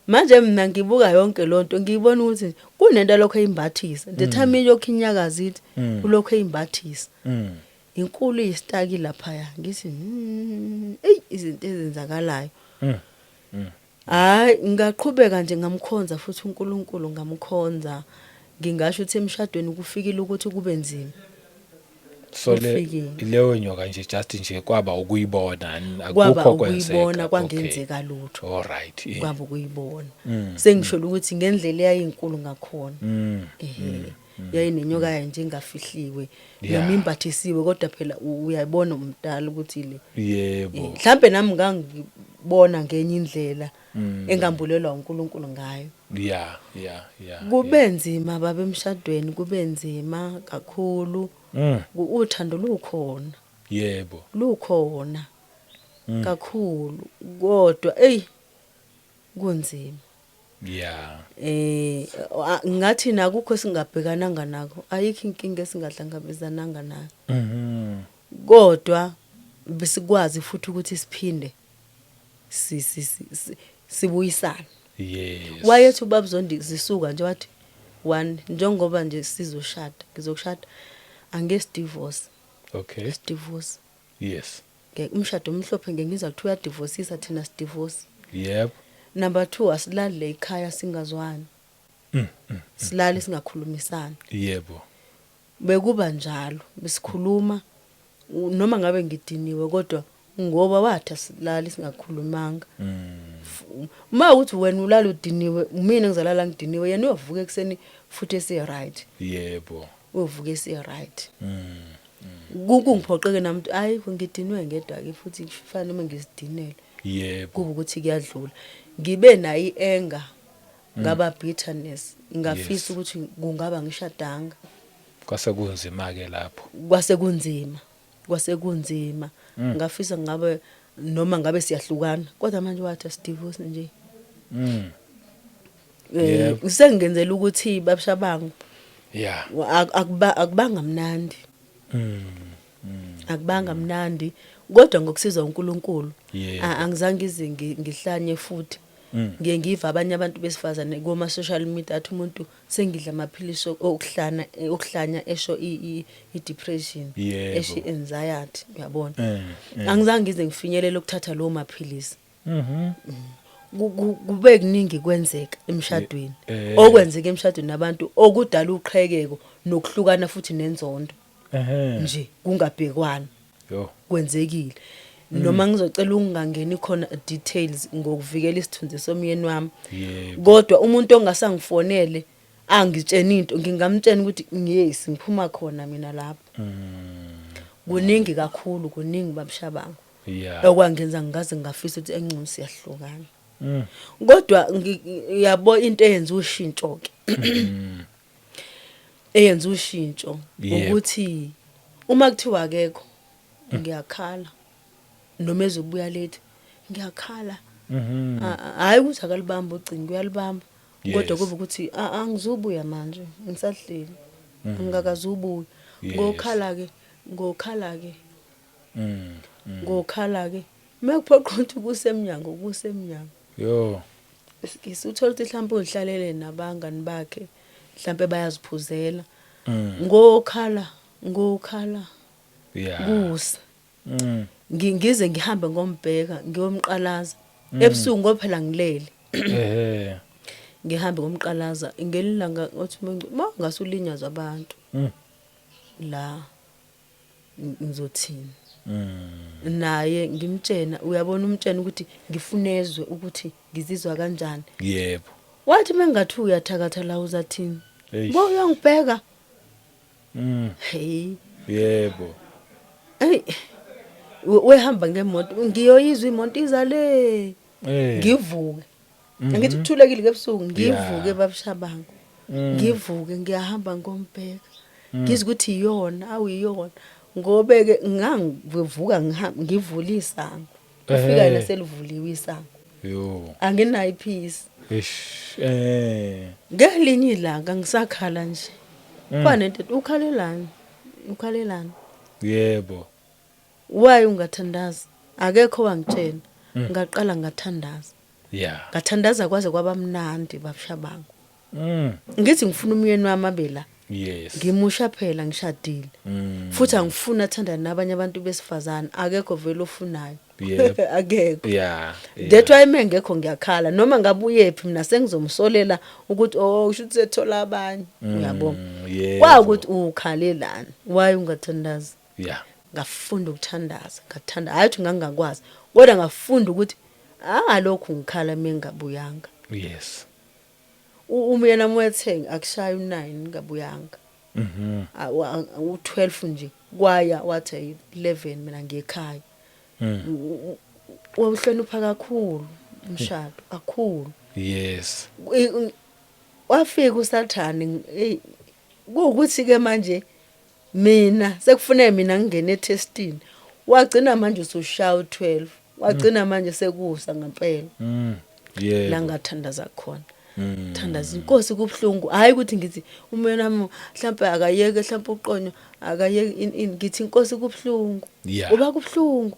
manje mina ngibuka yonke lonto ngiyibona ukuthi kunento lokho eyimbathisa ndethami yokinyakaza ithi kulokho eyimbathisa inkulu isitaki lapha ngithi izinto ezenzakalayo hayi ngaqhubeka nje ngamkhonza futhi uNkulunkulu ngamkhonza ngingasho ukuthi emshadweni kufikile ukuthi kube nzima so leyo nyoka nje just nje kwaba ukuyibona akukho kwenzeka kwangenzeka lutho all right kwaba ukuyibona sengisho ukuthi ngendlela eyayinkulu ngakhona yayinenyoka nje engafihliwe noma imbathisiwe kodwa phela uyayibona umdala ukuthi le yebo mhlambe nami ngangibona ngenye indlela engambulelwa uNkulunkulu ngayo yeah kube nzima baba emshadweni kube nzima kakhulu uthando lukhona yebo lukhona kakhulu kodwa kunzima ngathi nakukho singabhekananga nakho ayikho inkinga esingahlangabezananga nayo kodwa besikwazi futhi ukuthi siphinde sibuyisana yes wayethi ubabzondi zisuka nje wathi one njengoba nje sizoshada ngizokushada angesidivorce okay divorce yes umshado omhlophe ngiza kuthi uya divorceisa thina sidivorce yep number 2 asilale ekhaya singazwani silale singakhulumisani yebo bekuba njalo besikhuluma noma ngabe ngidiniwe kodwa ngoba wathi silale singakhulumanga uma uthi wena ulala udiniwe mina ngizalala ngidiniwe yena uyavuka ekseni futhi ese right yebo uvuka ese right kungiphoqeke nami ayi ngidiniwe ngedwa ke futhi kufanele uma ngisidinele yebo kuba ukuthi kuyadlula ngibe nayo ienga ngaba bitterness ngafisa ukuthi kungaba ngishadanga kwase kunzima ke lapho kwase kunzima ngafisa ngabe noma ngabe siyahlukana kodwa manje wathi asidivorce nje usengenzela ukuthi babishabangu akubanga mnandi akubanga mnandi kodwa ngokusiza uNkulunkulu angizange ize ngihlanye futhi ngiye ngiva abanye abantu besifazane kuma social media athi umuntu sengidla amaphilisi okuhlanya esho i-depression esho i-anxiety uyabona angizange ngize ngifinyelele ukuthatha lo maphilisi kube kuningi kwenzeka emshadweni okwenzeka emshadweni nabantu okudala uqhekeko nokuhlukana futhi nenzondo nje kungabhekwana kwenzekile noma ngizocela ungangeni khona details ngokuvikela isithunzi somyeni wami kodwa umuntu ongasangifonele angitshena into ngingamtshena ukuthi ngiyesi ngiphuma khona mina lapho kuningi kakhulu kuningi babishabangu okwangenza ngingaze ngafisa ukuthi engcono siyahlukana kodwa yabo into eyenza ushintsho ke eyenza ushintsho ukuthi uma kuthiwa akekho ngiyakhala noma ezobuya late ngiyakhala hayi ukuthi akalibamba ucingo uyalibamba kodwa kube ukuthi angizubuya manje ngisahleli ngingakazubuya ngokhala ke mekuphoqa ukuthi kusemnyango yo uthola ukuthi mhlawumbe udlalele nabangani bakhe mhlawumbe bayaziphuzela ngokhala kusa ngize ngihambe ngombheka ngiyomqalaza ebusuku ngoba phela ngilele ngihambe ngomqalaza ngelilanga othi ngasulinyazwa abantu la ngizothini naye ngimtshena uyabona umtshena ukuthi ngifunezwe ukuthi ngizizwa kanjani yebo wathi mengathi uyathakatha la uzathini bo uyangibheka hey yebo hey wehamba ngemoto ngiyoyizwa imoto izale ngivuke ngithi kuthulekile ebusuku ngivuke babushabango ngivuke ngiyahamba ngombheka ngizwe ukuthi iyona awuyiyona ngobe ke ngangivuka ngivula isango ufika naselivuliwe isango yo anginayo iphisi ngelinye ilanga ngisakhala nje kwanento ukhalelani yebo why ungathandaza akekho wangitshena ngaqala ngathandaza ngathandaza kwaze kwabamnandi babushabango ngithi ngifuna umyeni wami abela yes ngimusha phela ngishadile futhi angifuna athandane nabanye abantu besifazana akekho vele ofunayo akekho that why mengekho ngiyakhala noma ngabuye phi mina sengizomsolela ukuthi usho ukuthi sethola abanye uyabona kwakuthi ukhalelani why ungathandaza ngafunda ukuthandaza ngathanda hayi ukuthi ngangakwazi kodwa ngafunda ukuthi lokhu ngikhala mengabuyanga yes umyena mwethe akushaya u9 ngabuyanga u12 nje kwaya wathi 11 mina ngiyekhaya wawuhlonipha kakhulu umshado kakhulu yes wafika usathane ukuthi ke manje mina sekufuneka mina ngingene etestini wagcina manje usushaya u12 wagcina manje sekusa ngempela la ngathandaza khona thandaza inkosi kubhlungu hayi ukuthi ngithi umyena wami mhlawumbe akayeke mhlawumbe uqonyo akayeke ngithi inkosi kubhlungu uba kubhlungu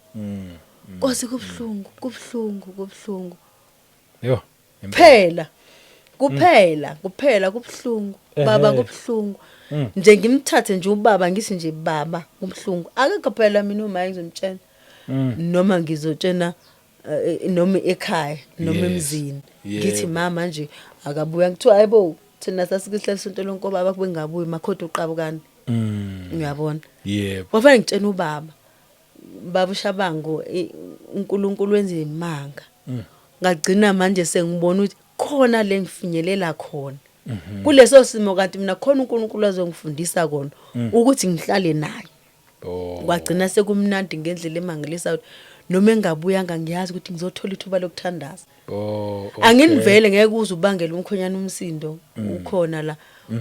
inkosi kubhlungu yo kuphela kubhlungu baba kubhlungu nje ngimthathe nje ubaba ngithi nje baba kubhlungu akekho phela mina uma ngizomtshena noma ngizotshena noma ekhaya noma emzini ngithi mama nje akabuya ngithiwa hayibo thina sasikuhlela isonto lonke baba kube ngabuyi makhodo uqabukani uyabona yebo wafanele ngitshena ubaba ushabango uNkulunkulu wenze imanga ngagcina manje sengibona ukuthi khona le ngifinyelela khona kuleso simo kanti mina khona uNkulunkulu azongifundisa kona ukuthi ngihlale naye kwagcina sekumnandi ngendlela emangalisayo noma engabuyanga ngiyazi ukuthi ngizothola ithuba lokuthandaza anginivele ngeke uze ubangele umkhonyana umsindo ukhona la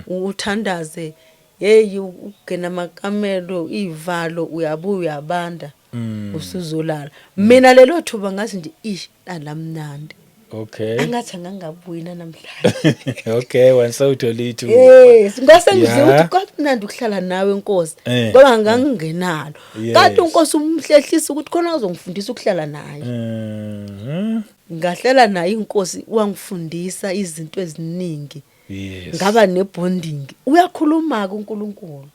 uthandaze hey ugena amakamelo ivalo uyabuya uyabanda usuzolala mina lelo thuba ngathi nje alamnandi angathi angangabuyina namhlanje wansawuthola ithuba ngase ngizwe ukuthi kwakumnandi ukuhlala nawe Nkosi ngoba ngangingenalo kanti uNkosi umhlehlisa ukuthi khona uzongifundisa ukuhlala naye ngahlala naye iNkosi wangifundisa izinto eziningi ngaba nebonding uyakhuluma ke uNkulunkulu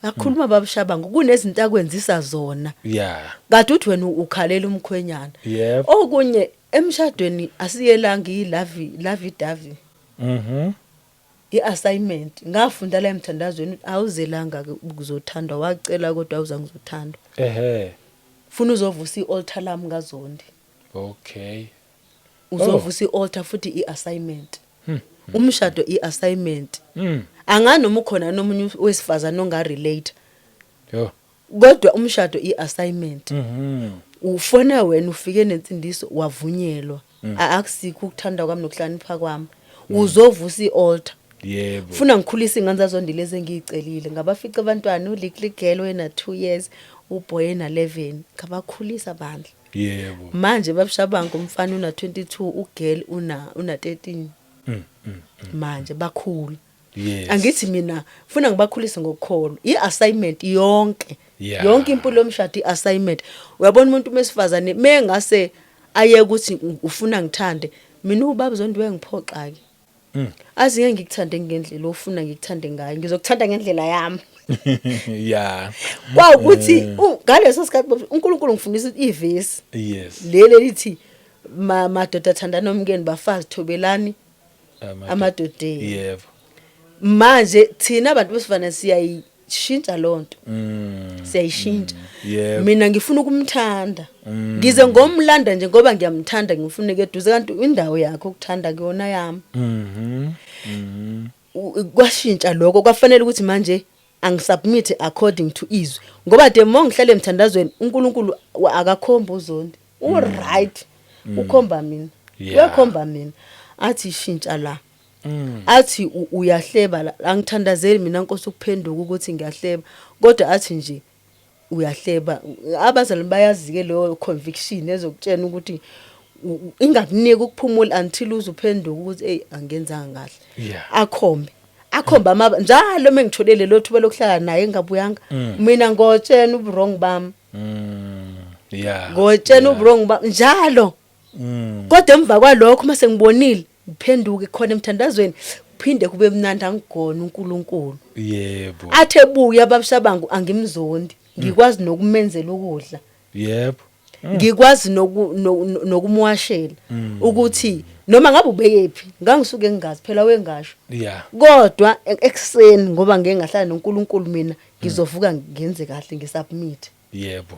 uyakhuluma babushabango kunezinto akwenzisa zona kanti uthi wena ukhalela umkhwenyana okunye emshadweni asiyelanga ilavi davi iassignment ngafunda la emthandazweni awuzelanga ukuzothandwa wacela kodwa awuza ngizothandwa ufuna uzovusa ialtar lami kaZondi uzovusa ialtar futhi iassignment umshado iassignment anganoma ukhona nomunye wesifazana ongarelate kodwa umshado iassignment ufona wena ufike nensindiso wavunyelwa akusikho ukuthanda kwami nokuhlanipha kwami uzovusa ialtar Yebo. Funa ngikhulisa ingane zazondile ezengiyicelile ngabafica abantwana uLickly Girl wena 2 years uBoy ena 11 ngabakhulisa bandla. Yebo. Manje babushabangu umfana una 22 uGirl una 13. Manje bakhulu. Yes. Angithi mina funa ngibakhulise ngokukholo. I-assignment yonke. Yeah. Yonke impilo yomshado i-assignment. Uyabona umuntu mesifazane mengase aye ukuthi ufuna ngithande mina ubaba zondiwe ngiphoxa ke. Azi ngeke ngikuthande ngendlela ofuna ngikuthande ngayo ngizokuthanda ngendlela yami. Yeah. Kwawukuthi ngaleso sikhathi uNkulunkulu ngifundisa ivesi. Yes. Lele lithi madoda athandana nomkeni bafazi thobelani amadodeni. Yebo. Manje thina abantu besifana siyayishintsha lonto. Siyayishintsha. Yebo. Mina ngifuna ukumthanda. Ngize ngomlanda nje ngoba ngiyamthanda ngifuna keduze kanti indawo yakhe ukuthanda kuyona yami. Kwashintsha lokho kwafanele ukuthi manje angisubmit according to izwi ngoba the more ngihlale emthandazweni uNkulunkulu akakhomba uzondi right ukhomba mina uyakhomba mina athi ishintsha la athi uyahleba la angithandazeli mina Nkosi ukuphenduka ukuthi ngiyahleba kodwa athi nje uyahleba abazali bayazi ke leyo conviction ezokutshena ukuthi ingakunika ukuphumula until uzuphenduka ukuthi hey angenzanga kahle akhomba njalo mengitholele lo thuba lokuhlala naye engabuyanga mina ngotshena uwrong bami ngotshena uwrong bami njalo kodwa emva kwalokho mase ngibonile ngiphenduke khona emthandazweni kuphinde kube mnandi angigona uNkulunkulu yebo athe buya ababushabangu angimzondi ngikwazi nokumenzela ukudla yebo ngikwazi nokumwashela ukuthi noma ngabe ubekephi ngangisuke ngingazi phela wengasho kodwa ekseni ngoba ngeke ngahlala noNkulunkulu mina ngizovuka ngenze kahle ngisubmit yebo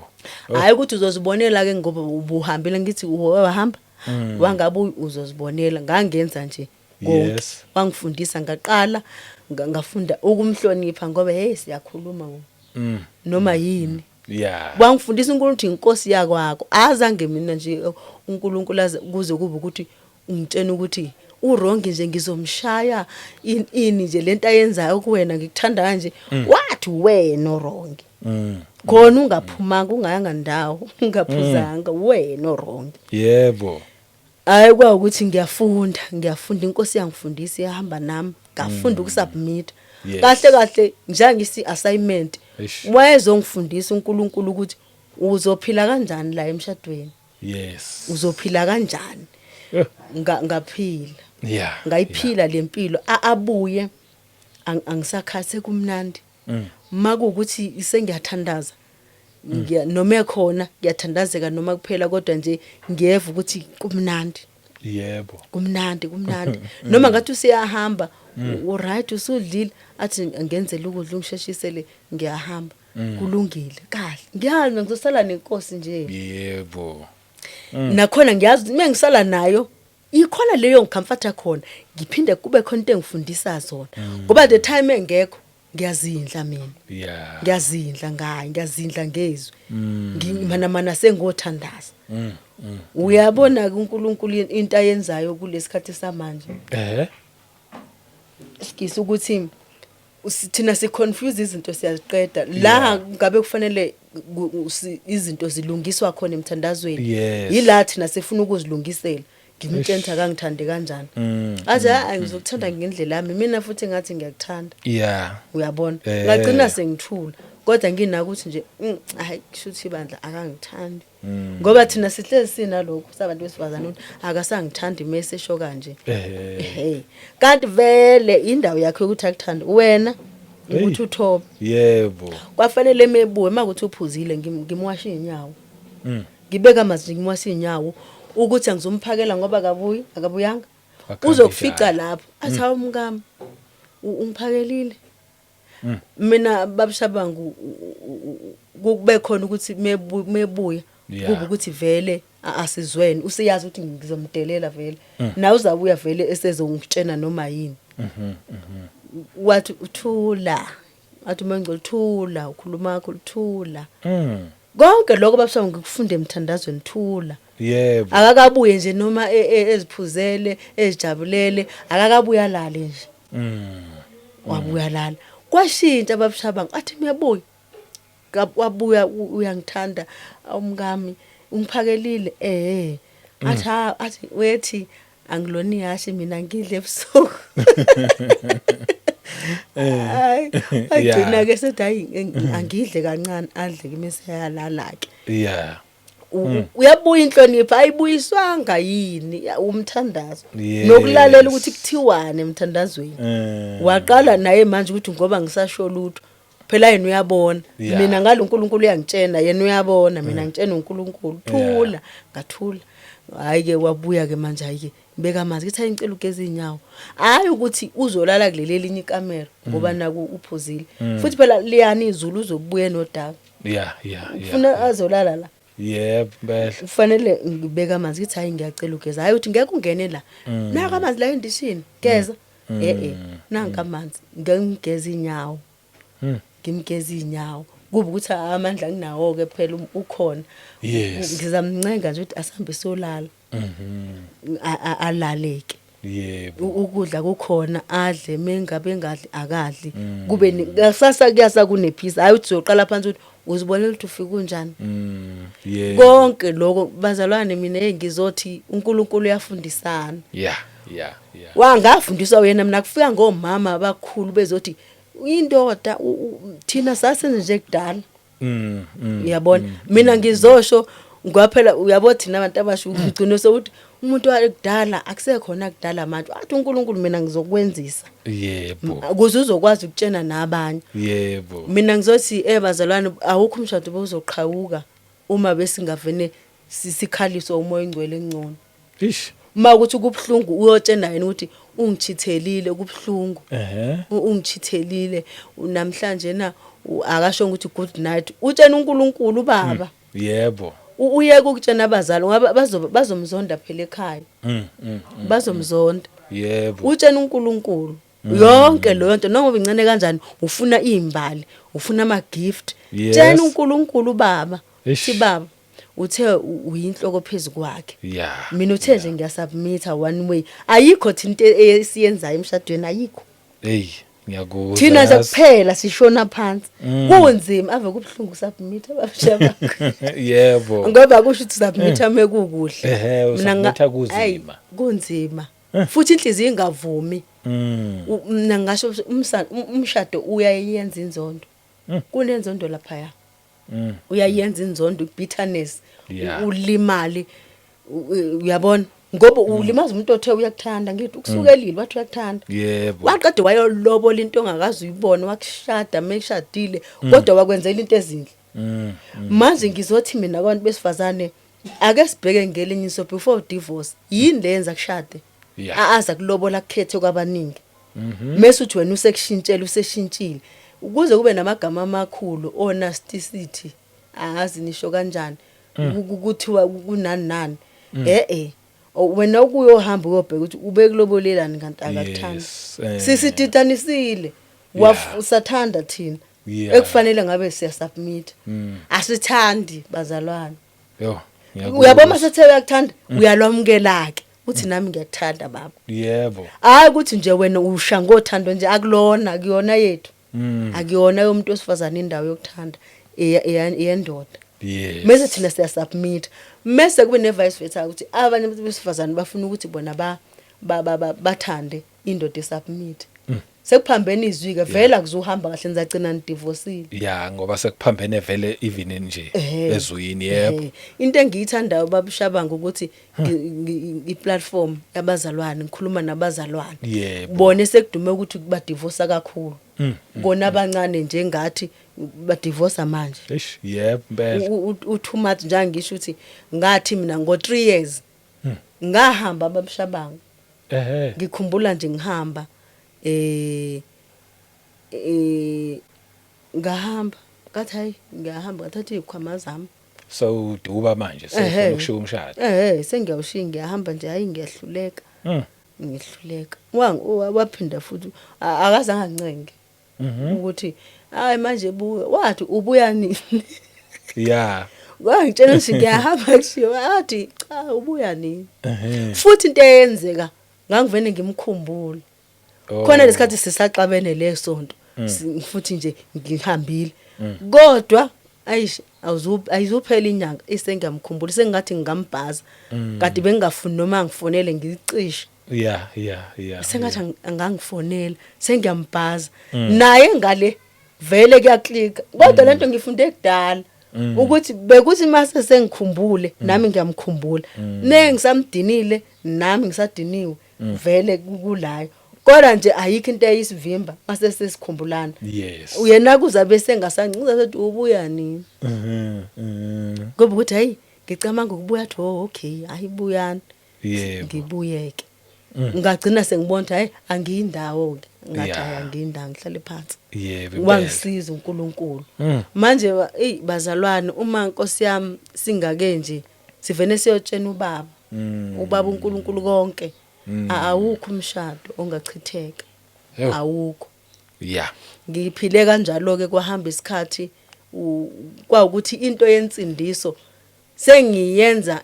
hayi ukuthi uzozibonela ke ngoba ubuhambile ngithi uhamba wangabe uzozibonela ngangenza nje konke wangifundisa ngaqala ngafunda ukumhlonipha ngoba hey siyakhuluma noma yini wangifundisa uNkulunkulu ukuthi inkosi yakwakho azange mina nje uNkulunkulu kuze kube ukuthi ungitshena ukuthi urongi nje ngizomshaya ini nje lento ayenzayo kuwena ngikuthanda kanje wathi wena orongi khona ungaphumanga ungayanga ndawo ungaphuzanga wena orongi yebo hayi kwawukuthi ngiyafunda inkosi yangifundisa ihamba nami ngafunda ukusubmit kahle njengisi assignment wayezongifundisa uNkulunkulu ukuthi uzophila kanjani la emshadweni uzophila kanjani ngaphila ngayiphila lempilo abuye angisakhathe kumnandi makuukuthi isengiyathandaza noma ekhona ngiyathandazeka noma kuphela kodwa nje ngiyeva ukuthi kumnandi yebo kumnandi noma ngathi usiyahamba right usudlile athi ngenzela ukudla ungisheshisele ngiyahamba kulungile kahle ngiyazi ngizosala nenkosi nje yebo nakhona ngiyazi mengisala nayo ikhona leyo ngicomforta khona ngiphinde kube khona into engifundisa zona ngoba the time engekho ngiyazindla mina ngiyazindla ngezwe ngimana sengothandaza uyabona uNkulunkulu into ayenzayo kulesikhathi samanje sikisa ukuthi thina siconfuse izinto siyaziqeda la ngabe kufanele izinto zilungiswa khona emthandazweni yila thina sifuna ukuzilungisela ngimtshentha kangithande kanjani athi ngizokuthanda ngendlela yami mina futhi ngathi ngiyakuthanda uyabona ngagcina sengithula kodwa nginaka ukuthi nje hayi kushuthi ibandla akangithandi ngoba thina sihlezi sinalokho sabantu besifazana akasangithandi mase sho kanje kanti vele indawo yakhe ukuthi akuthanda wena ukuthi uthoba yebo kwafanele mebuwe makuthi uphuzile ngimwasha inyawo ngibeka amazi ngimwasha inyawo ukuthi angizomphakela ngoba akabuyanga uzokufica lapho athi awumkami ungiphakelile mina babushabangu kube khona ukuthi mebuya kube ukuthi vele asizweni usiyazi ukuthi ngizomdelela vele na uzabuya vele esezongitshena noma yini wathi uthula athi mangcolo thula ukhuluma yakho uthula konke lokho babushabangu ngikufunda emthandazweni thula yebo akakabuye nje noma eziphuzele ezijabulele akakabuya lale nje wabuya lala kwashintsha ababushabangu athi miyabuya wabuya uyangithanda umkami ungiphakelile athi wethi angiloni yashi mina ngidle ebusuku agcina ke sethi hayi angidle kancane adle kimese yalala ke yeah uyabuya inhlonipho ayibuyiswanga yini umthandazo nokulalela ukuthi kuthiwane emthandazweni waqala naye manje ukuthi ngoba ngisasho lutho phela yena uyabona mina ngalo uNkulunkulu uyangitshena yena uyabona mina ngitshena uNkulunkulu thula ngathula hayi ke wabuya ke manje hayi ke beka amanzi kithi ayicela ugeza inyawo hayi ukuthi uzolala kuleli linye ikamera ngoba naku uphuzile futhi phela liyani izulu uzobuya nodaka yeah ufuna azolala la yebo behle kufanele ngibeka amanzi kithi hayi ngiyacela ugeza hayi uthi ngeke ungene la naka amanzi la endishini geza nanka amanzi ngigeza inyawo ngimgeza inyawo kuba ukuthi amandla nginawo ke phela ukhona ngizamncenga nje ukuthi asambe solala alaleke yebo ukudla kukhona adle mengabe engadli akadli kube ngasasa kuyasa kunephisa hayi uthi uzoqala phansi ukuthi uzibonela ukuthi ufika kunjani yebo konke lokho bazalwane mina ngizothi uNkulunkulu uyafundisana yeah wangafundiswa yena mina kufika ngomama abakhulu bezothi indoda thina sasenze nje kudala uyabona mina ngizosho ngaphela uyabo thina abantu abasho ugcino sokuthi umuntu wakudala akusekhona kudala manje athi uNkulunkulu mina ngizokwenzisa yebo ukuze uzokwazi ukutshena nabanye yebo mina ngizothi bazalwane awukho umshado bozoqhawuka uma besingavene sisikhaliswa umoya ingcwele engcono ish uma ukuthi kubhlungu uyotshena yena ukuthi ungichithelile kubhlungu ungichithelile namhlanje na akasho ukuthi good night utshena uNkulunkulu baba yebo uyeke ukutshena abazali ngoba bazomzonda phela ekhaya bazomzonda yebo utshena uNkulunkulu yonke leyo nto noma incane kanjani ufuna izimbali ufuna ama gift tshena uNkulunkulu baba si baba uthe uyinhloko phezukwakhe mina uthe nje ngiyasubmita one way ayikho into esiyenzayo emshadweni ayikho ngiyakuzwa thina nje kuphela sishona phansi kunzima ave kubhlungu submit abashaba yebo ngoba kusho ukuthi submit amekukuhle mina ngathi kuzima kunzima futhi inhliziyo ingavumi mina ngasho umshado uyayenza inzondo kunenzondo lapha ya uyayenza inzondo bitterness ulimali uyabona ngoba ulimaza umuntu othe uyakuthanda ngithi ukusukelile bathi uyakuthanda yebo waqede wayolobola into ongakazi uyibona wakushada meshadile kodwa wakwenzela into ezinhle manje ngizothi mina abantu besifazane ake sibheke ngelinyiso before divorce yini lenza kushade aza kulobola kukhethe kwabaningi mase uthi wena usekushintshela useshintshile ukuze kube namagama amakhulu onasticity azi nisho kanjani ukuthiwa kunani nani wena ukuyohamba uyobheka ukuthi ubekulobolelani kanti akakuthanda sisititanisile wasathanda thina ekufanele ngabe siyasubmit asithandi bazalwane uyabona sethe uyakuthanda uyalwamukela ke uthi nami ngiyakuthanda baba yebo hayi ukuthi nje wena usha ngothando nje akulona akuyona yethu akuyona yomuntu osifazana indawo yokuthanda iyendoda mase thina siyasubmit mase kube ne vice versa ukuthi abanye besifazana bafuna ukuthi bona bathande indoda esubmit sekuphambene izwi ke vela kuzohamba kahle nizacina ndivorceile ngoba sekuphambene vele even nje ezwini yebo into engiyithandayo babushabanga ukuthi iplatform yabazalwane ngikhuluma nabazalwane bone sekudume ukuthi ba divorce kakhulu kona abancane nje ngathi ba divorce manje yebo phela too much njengisho ukuthi ngathi mina ngo 3 years ngahamba babushabanga ngikhumbula nje ngihamba ngahamba ngathi hayi ngiyahamba ngathatha izikhwama zami so uduba manje sefuna ukushiya umshado sengiyawushiya ngiyahamba nje hayi ngiyahluleka ngihluleka waphinda futhi akazange ancenge ukuthi hayi manje wathi ubuya nini wangitshela ukuthi ngiyahamba kushiya wathi cha ubuya nini futhi into eyenzeka ngangivene ngimkhumbula khona lesikhathi sisaxabene lesonto futhi nje ngihambile kodwa ayish ayizuphela inyanga isengiyamkhumbula sengathi ngingambhaza kade bengingafuni noma ngifonele ngicishe yeah sengathi angangifonela sengiyambhaza naye ngale vele kuyaklika kodwa lento ngifunde kudala ukuthi bekuthi mase sengikhumbule nami ngiyamkhumbula nengisamdinile nami ngisadiniwe vele kulayo kodwa nje ayikho into eyisivimba mase sesikhumbulana yes uyena kuzabe sengasancinza sethi ubuya nini ngoba ukuthi hayi ngicamanga ukubuya athi okay ayibuyani yebo ngibuyeke ngagcina sengibona hayi angiyindawo ke ngathi angiyindawo ngihlale phansi yebo wangisiza uNkulunkulu manje bazalwane uma inkosi yami singake nje sivene siyotshena ubaba uNkulunkulu konke awukho umshado ongachitheka awukho yeah ngiphile kanjalo ke kwahamba isikhathi kwa ukuthi into yensindiso sengiyenza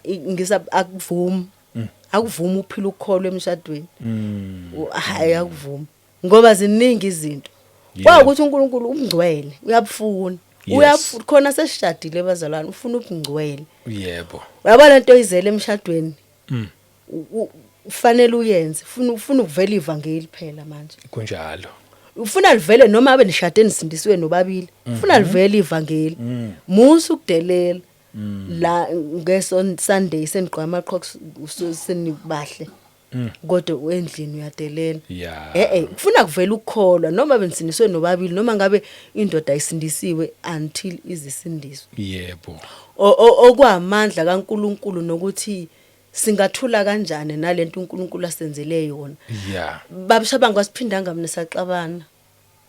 akuvumi akuvumi uphila ukukholwa emshadweni hayi akuvumi ngoba ziningi izinto kwa ukuthi uNkulunkulu umngcwele uyabufuna khona sesishadile bazalwane ufuna ubungcwele yebo uyabona into izele emshadweni ufanele uyenze ufuna ukuvela ivangeli phela manje kunjalo ufuna livele noma abe nishade nisindisiwe nobabili ufuna livele ivangeli musu ukudelela la ngeson Sunday seniqwa amaqhoqo senibahle kodwa endlini uyadelela ufuna kuvela ukukholwa noma benisindiwe nobabili noma ngabe indoda ayisindisiwe until izisindiswe yebo okwamandla kaNkuluNkulu nokuthi singathula kanjani nalento uNkulunkulu asenzele yona babashaba ngwasiphindanga mina saxabana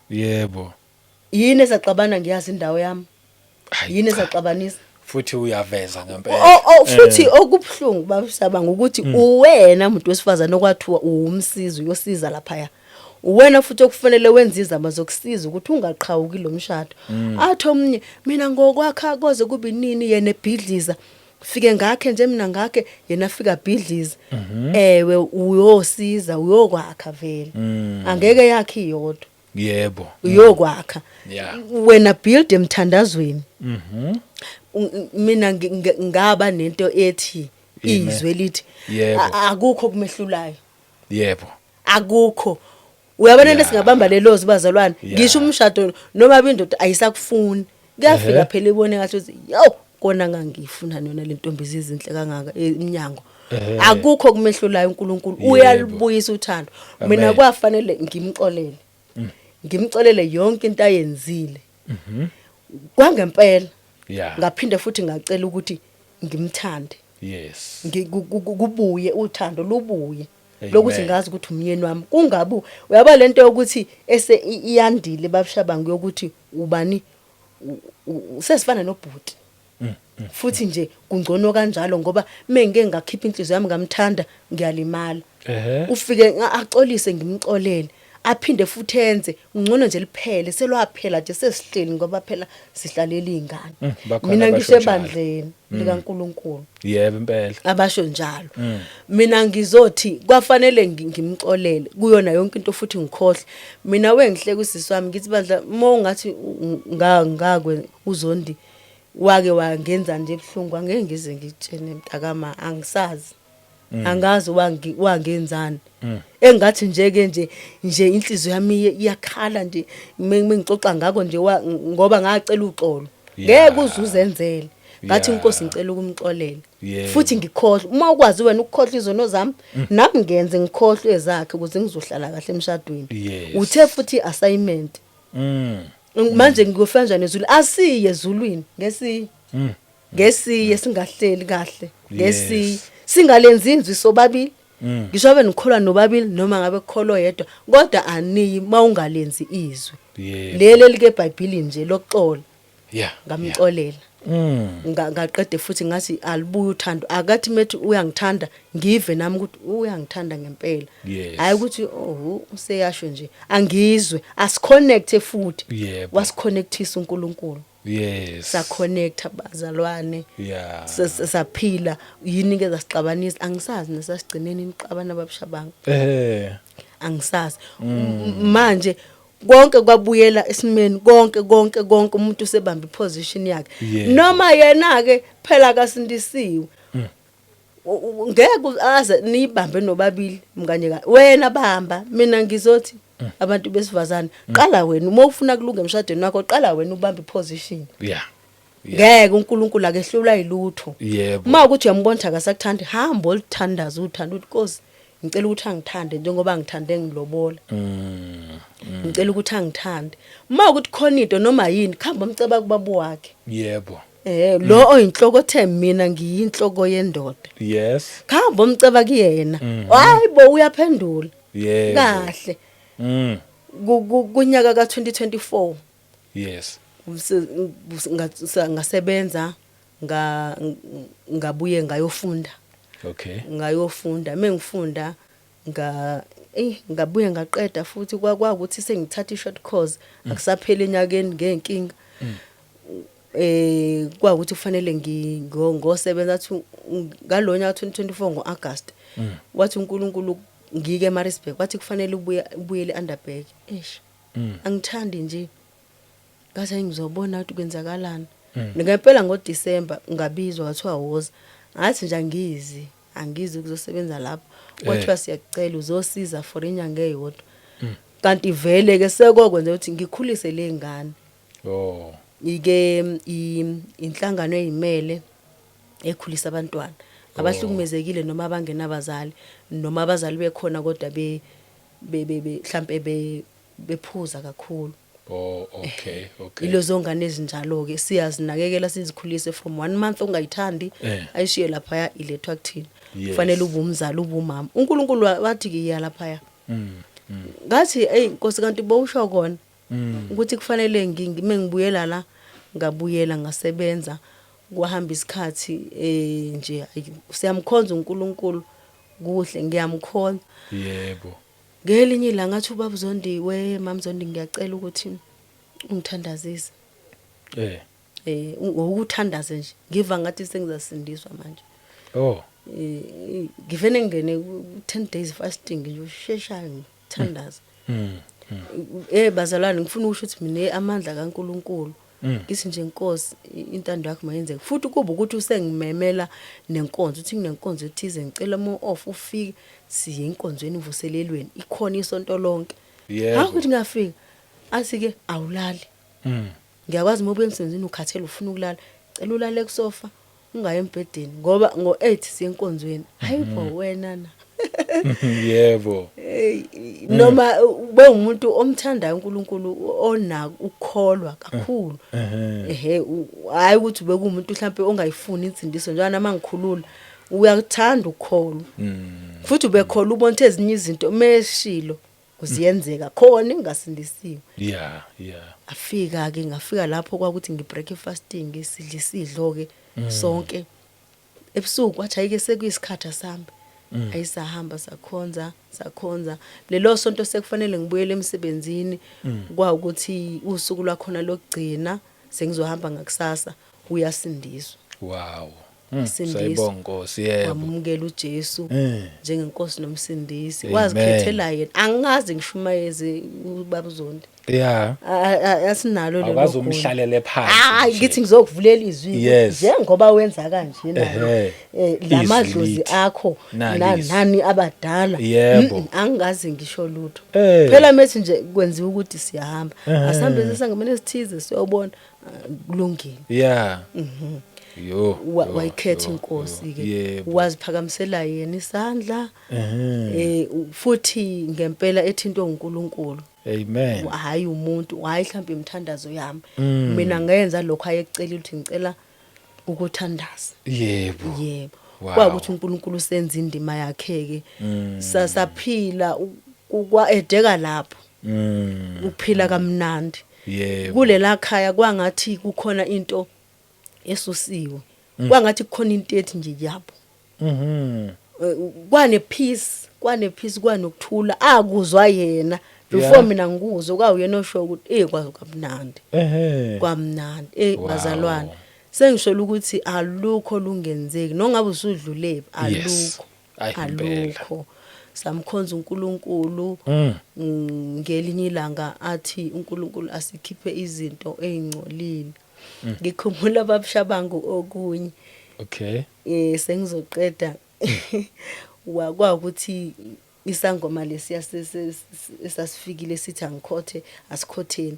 yebo yini esaxabana ngiyazi indawo yami yini esaxabanisa futhi uyaveza ngempela futhi okubhlungu babashaba ngokuthi uwena umuntu wesifazana okwathiwa umsizi uyosiza lapha uwena futhi okufanele wenze izama zokusiza ukuthi ungaqhawuki lo mshado athi omnye mina ngokwakha koze kube nini yena ebhidliza fike ngakhe nje mina ngakhe yena afika bhidliza ewe uyosiza uyokwakha vele angeke yakhe iyodwa yebo uyokwakha wena build emthandazweni mina ngaba nento ethi izwe lithi akukho kumehlulayo yebo akukho uyabona into singabamba lelozi bazalwane ngisho umshado noma indoda ayisakufuni kuyafika phela ibone ngathi yo kona ngangifuna nona le ntombi izinhle kangaka eminyango akukho kumehlulayo uNkulunkulu uyalibuyisa uthando mina kwafanele ngimxolele yonke into ayenzile kwangempela ngaphinde futhi ngacela ukuthi ngimthande yes kubuye uthando lubuye lokuthi ngazi ukuthi umyeni wami kungabu uyaba lento yokuthi ese iyandile babashaba ngokuthi ubani usesifana nobhuti futhi nje kungcono kanjalo ngoba mengeke ngakhipha inhliziyo yami ngamthanda ngiyalimala ufike axolise ngimxolele aphinde futhi enze ngcono nje liphele selwaphela nje sesihleli ngoba phela sihlalela izingane mina ngisebandleni likaNkuluNkulu yebo impela abasho njalo mina ngizothi kwafanele ngimxolele kuyona yonke into futhi ngikhohle mina wengihle kusisi wami ngithi bandla mongathi ngakwe uzondi wake wangenza nje ebhlungu angeke ngize ngitshene mntakama angisazi angazi wangenzani engathi nje inhliziyo yami iyakhala nje mengixoxa ngako nje ngoba ngacela uxolo ngeke uzuzenzele ngathi inkosi ngicela ukumxolela futhi ngikhohle uma ukwazi wena ukukhohla izono zami nami ngenze ngikhohle ezakhe ukuze ngizohlala kahle emshadweni uthe futhi assignment manje ngiyofana nezulu asiye ezulwini ngesiye singahleli kahle ngesiye singalenzi inzwi sobabili ngisho abe nikholwa nobabili noma ngabe kukholo yedwa kodwa aniyi mawungalenzi izwi lele like eBhayibhelini nje lokuxola ngamxolela ngaqede futhi ngathi alibuye uthando akathi methi uyangithanda ngive nami ukuthi uyangithanda ngempela hayi ukuthi useyasho nje angizwe asiconnect futhi wasiconnectisa uNkulunkulu sa connect abazalwane saphila yini ke zasixabanisa angisazi nesasigcineni niqabana babushabanga angisazi manje konke kwabuyela esimeni konke umuntu usebamba iposition yakhe noma yena ke phela kasindisiwe ngeke aze nibambe nobabili mkanye wena bahamba mina ngizothi abantu besifazane qala wena uma ufuna kulunga emshadweni wakho qala wena ubambe iposition ngeke uNkulunkulu akehlula ilutho uma ukuthi uyambona akasakuthandi hamba olithandaza uthanda ukuthi Nkosi ngicela ukuthi angithande njengoba ngithande ngilobola ngicela ukuthi angithande uma ukuthi khona into noma yini khamba umceba kubaba wakhe yebo lo oyinhloko the mina ngiyinhloko yendoda khamba umceba kuyena hayibo uyaphendula kahle kunyaka ka2024 ngasebenza ngabuye ngayofunda ngayofunda mengifunda ngabuye ngaqeda futhi kwakuthi sengithatha i-short course akusaphela enyakeni ngenkinga kwakuthi kufanele ngosebenza athi ngalonya ka2024 ngoAugust wathi uNkulunkulu ngike eMaritzburg wathi kufanele ubuyele eUnderberg angithandi nje ngathi ngizobona ukuthi kwenzakalani ngempela ngoDisemba ngabizwa kwathiwa woza ngathi nje angizi ukuzosebenza lapho kwathiwa siyacela uzosiza for inyanga eyodwa kanti vele ke sekokwenza ukuthi ngikhulise lengane ike inhlangano eyimele ekhulisa abantwana abahlukumezekile noma abangenabazali noma abazali bekhona kodwa mhlambe bephuza kakhulu okay ilozo ngane ezinjalo ke siyazinakekela sizikhulise from 1 month ongayithandi ayishiye lapha ilethwa kuthina kufanele ube umzali ube umama uNkulunkulu wathi kiya lapha ngathi Nkosi kanti bowusho kona ukuthi kufanele ngibuyela la ngabuyela ngasebenza kwahamba isikhathi nje siyamkhonza uNkulunkulu kuhle ngiyamkhonza yebo ngelinye ilanga ngathi ubaba Zondiwe mama Zondi ngiyacela ukuthi ungithandazise ukuthandaze nje ngiva ngathi sengizasindiswa manje ngivene ngene 10 days fasting nje usheshayo ngithandaza bazalwane ngifuna ukusho ukuthi mina amandla kaNkulunkulu ngithi nje Nkosi intando yakho mayenzeke futhi kuba ukuthi usengimemela nenkonzo uthi nginenkonzo ethize ngicela mo off ufike siye inkonzweni ivuselelweni ikhona isonto lonke ukuthi ngafika athi ke awulali ngiyakwazi mobuye emsebenzini ukhathele ufuna ukulala cela ulale kusofa ungaye embedeni ngoba ngo8 siye enkonzweni hayibo wena na yebo noma ube umuntu omthandayo uNkulunkulu onaka ukukholwa kakhulu hayi ukuthi ube kumuntu mhlambe ongayifuni insindiso njalo mangikhulula uyakuthanda ukukholwa futhi ubekhola ubona ezinye izinto meshilo kuziyenzeka khona ingasindisiwe afika ke ngafika lapho kwakuthi ngibreak fasting isidle isidlo ke sonke ebusuku wathi ayike sekuyisikhatha sami ayisahamba sakhonza lelo sonto sekufanele ngibuyele emsebenzini kwaukuthi usuku lwakhona lokugcina sengizohamba ngakusasa uyasindiswa sayibonga Nkosi yebo wamukela uJesu njengenkosi nomsindisi wazikhethela yena angazi ngishumayeze ubaba Zondi asinalo lo akwazi umhlalele phansi ngithi ngizokuvulela izwi njengoba wenza kanje nayo lamadlozi akho nani abadala angazi ngisho lutho phela methi nje kwenziwa ukuthi siyahamba asihambe sesangemene esithize siyobona kulungile wayikhetha inkosi ke waziphakamisela yena isandla futhi ngempela ethinto uNkulunkulu amen hayi umuntu hayi mhlawumbe imthandazo yami mina ngenza lokho ayekucela ukuthi ngicela ukuthandaza yebo kwakuthi uNkulunkulu senza indima yakhe ke sasaphila kwaedeka lapho ukuphila kamnandi kulela khaya kwangathi kukhona into esusiwe kwangathi kukhona into ethi nje yabo kwane peace kwanokuthula akuzwa yena before mina ngikuzwe kwawuyena osho ukuthi kwamnandi kwamnandi bazalwane sengisho ukuthi alukho lungenzeki nongabe usudlule alukho samkhonza uNkulunkulu. Ngelinye ilanga athi uNkulunkulu asikhiphe izinto ezingcolile. Ngikhumbula babushabangu okunye. Okay. Sengizoqeda kwakuthi isangoma lesiya esasifikile sithi angikhothe asikhotheni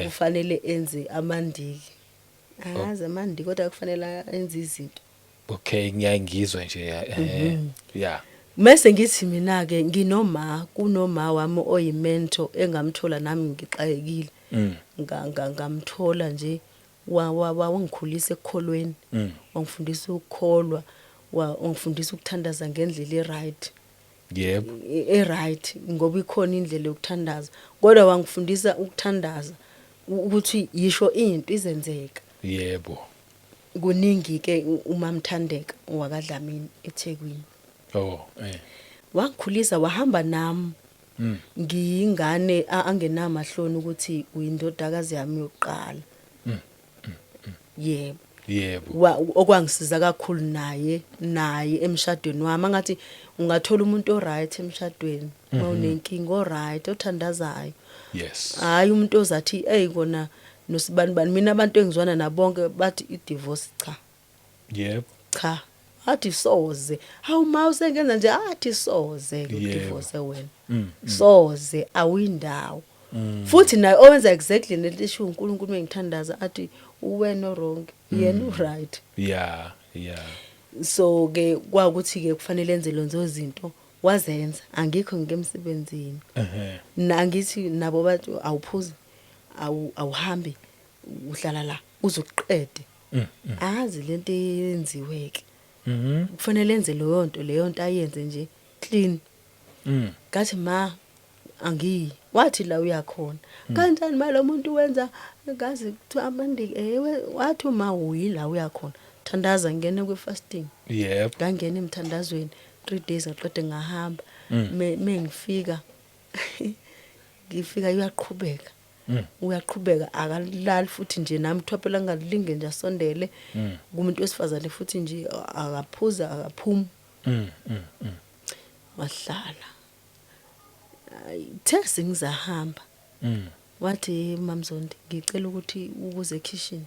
kufanele enze amandiki. Amandiki kodwa kufanele enze izinto. Okay, ngiyangizwa nje yeah. Mase ngithi mina ke kunoma wami oyimento engamthola nami ngixakekile. Ngamthola nje wangikhulisa ekukholweni. Wangifundisa ukukholwa, wangifundisa ukuthandaza ngendlela eright. Yebo. Eright ngoba ikhona indlela yokuthandaza. Kodwa wangifundisa ukuthandaza ukuthi yisho into izenzeka. Yebo. Kuningi ke uMamthandeka wakadlamini eThekwini. Wangikhulisa wahamba nami. Ngiyingane angenamahloni ukuthi uyindodakazi yami yokuqala. Yebo. Yebo. Okwangisiza kakhulu naye emshadweni wami. Ngathi ungathola umuntu oright emshadweni. Mawunenkinga oright othandazayo. Yes. Hayi umuntu ozathi kona nosibani mina abantu engizwana nabonke bathi idivorce cha. Yebo. Cha. Athi soze. Hawu ma usengenza nje athi soze idivorce wena. Soze awuyindawo. Futhi naye owenza exactly nelisho uNkulunkulu engithandaza athi uwena wrong yena uright. Yeah. So ke kwakuthi ke kufanele enze lonzo zinto wazenza angikho ngemsebenzini. Nangithi nabo bathi awuphuzi awuhambi uhlala la uzoqede. Azi lento yenziweke. Kufanele enze leyo nto ayenze nje clean. Ngathi ma wathi la uyakhona. Kanjani manje lo muntu wenza ngazi kuthiwa amandiki wathi uma uyila uyakhona. Thandaza ngene kwe-fasting. Yebo. Ngangena emthandazweni 3 days ngaqede ngahamba. Mengifika uyaqhubeka akalali futhi nje nami thophela ngalilinge nje asondele kumuntu wesifazane futhi nje akaphuza akaphuma. Wahlala. Tesi ngizahamba. Wathi Mamzondi ngicela ukuthi ukuze kitchen.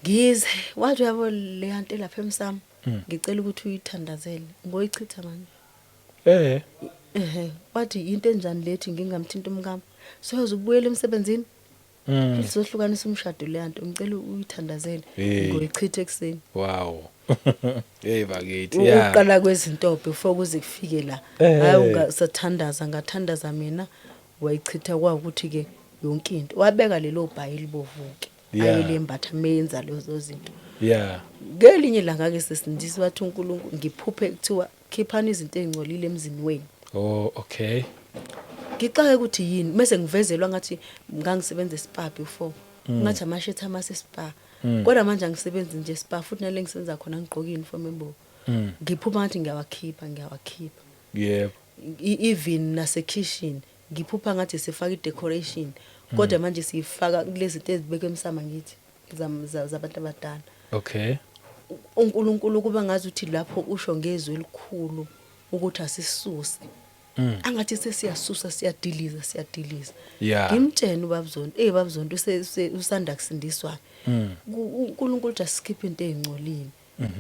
Ngize wathi yabo le yanto lapha emsamo ngicela ukuthi uyithandazele ngoyichitha manje. Wathi into enjani lethi ngingamthinta umkami sozubuyela emsebenzini. Sizohlukanisa umshado le yanto ngicela uyithandazele ngoyichitha ekseni. Wow. Bakithi Ukuqala kwezintophe before kuze kufike la. Hayi ungasathandaza ngathandaza mina wayichitha kwakuthi ke yonke into wabeka lelo bhayili bovuke. Ayelembatha menza lezo zinto. Yeah. Ngelinye ilanga ke sesindisi wathi uNkulunkulu ngiphuphe kuthiwa khiphani izinto ezingcolile emzini wenu. Okay. Ngixake ukuthi yini mase ngivezelwa ngathi ngangisebenza eSpa before. Ngathi amashetha amase spa. Kodwa manje angisebenzi nje spa futhi nale ngisenza khona ngigqoka uniform embo. Ngiphupha ngathi ngiyawakhipha. Yebo. Even nase kitchen ngiphupha ngathi sifaka i-decoration. Kodwa manje sifaka kulezi zinto ezibekwe emsama ngithi zabantu abadala. Okay. uNkulunkulu kuba ngazi uthi lapho usho ngezwe elikhulu ukuthi asisuse. Angathi sesiyasusa siyadiliza. Yeah. Ngimtshela uBabzondo, Babzondo usanda kusindiswa. uNkulunkulu uthi asikhiphe into ezingcolile.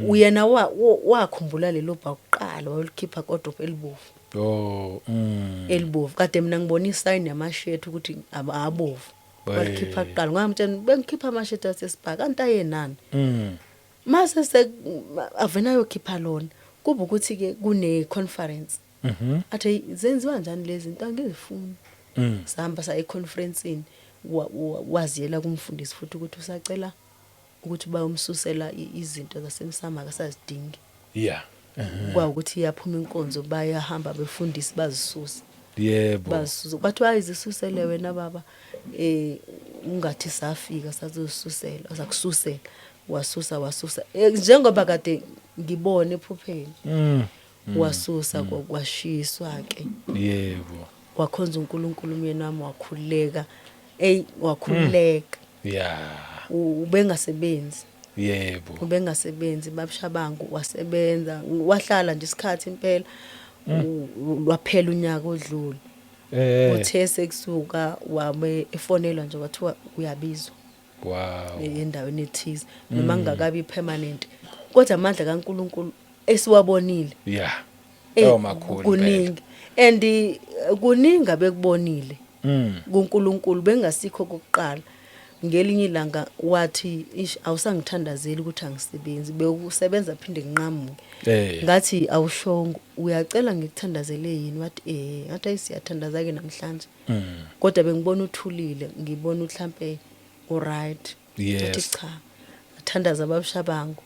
Uyena wakhumbula lelo bhakuqala walikhipha kodwa elibovu. Elibovu kade mina ngibona isign yamashethi ukuthi abovu. Walikhipha kuqala ngamtshela bengikhipha amashethi asesibhaka kanti ayenani. Mase avena yokhipha lona kuba ukuthi ke kune conference. Athi zenziwa njani lezi zinto angizifuni. Sihamba sa econferenceini waziyela kumfundisi futhi ukuthi usacela ukuthi bayomsusela izinto zasemsama akasazidingi. Yeah. Ukuthi iyaphuma inkonzo bayahamba befundisi bazisusa. Yebo. Bazisusa bathi wayizisusele wena baba ungathi safika sazosusela azakususela wasusa njengoba kade ngibone ephupheni. Wasusa kwashiswa ke. Yebo. Wakhonza uNkulunkulu umyeni wami wakhuleka. Wakhuleka. Yeah. Ubengasebenzi. Yebo. Ubengasebenzi babushabangu wasebenza wahlala nje isikhathi impela Waphela unyaka odlule. Uthe sekusuka wabe efonelwa nje wathiwa uyabizwa Wow. endaweni ethize noma ngakabi permanent. Kodwa amandla kaNkuluNkulu esiwabonile. Yeah. Makhulu Kuningi. And kuningi abekubonile. kuNkulunkulu bengasikho kokuqala. Ngelinye ilanga wathi awusangithandazeli ukuthi angisebenzi bekusebenza phinde nginqamuke. Ngathi awushongo uyacela ngikuthandazele yini wathi ngathi ayisiyathandaza ke namhlanje. Kodwa bengibona uthulile ngibona mhlambe alright. Yes. Cha athandaza ababushabangu.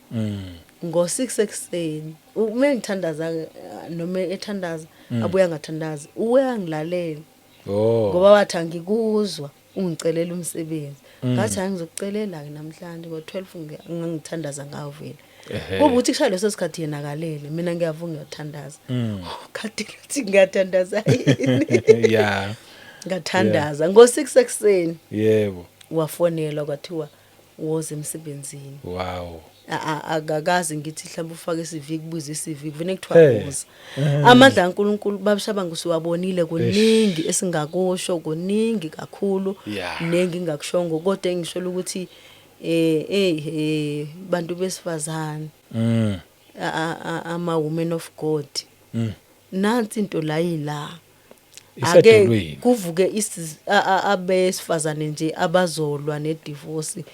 Ngo6 ekseni uma ngithandaza noma ethandaza abuya ngathandaza uyangilalela. Ngoba wathi angikuzwa ungicelela umsebenzi. Ngathi angizokucelela ke namhlanje ngo12 ngangithandaza ngawo vele. Kuba ukuthi kushaya leso sikhathi yena kalele mina ngiyavunga ngiyathandaza. Khathi ngathi ngiyathandaza yini? Yeah. Ngathandaza ngo6 ekseni. Yebo. Wafonelwa kwathiwa woze emsebenzini. Wow. Akakazi ngithi mhlawumbe ufake CV kubuza CV kuvene kuthiwa woza. Amandla kaNkuluNkulu babushabangu siwabonile kuningi esingakusho kuningi kakhulu nengi ngakushongo kodwa engisho ukuthi bantu besifazane ama women of God nansi into la yila ake kuvuke abesifazane nje abazolwa nedivorce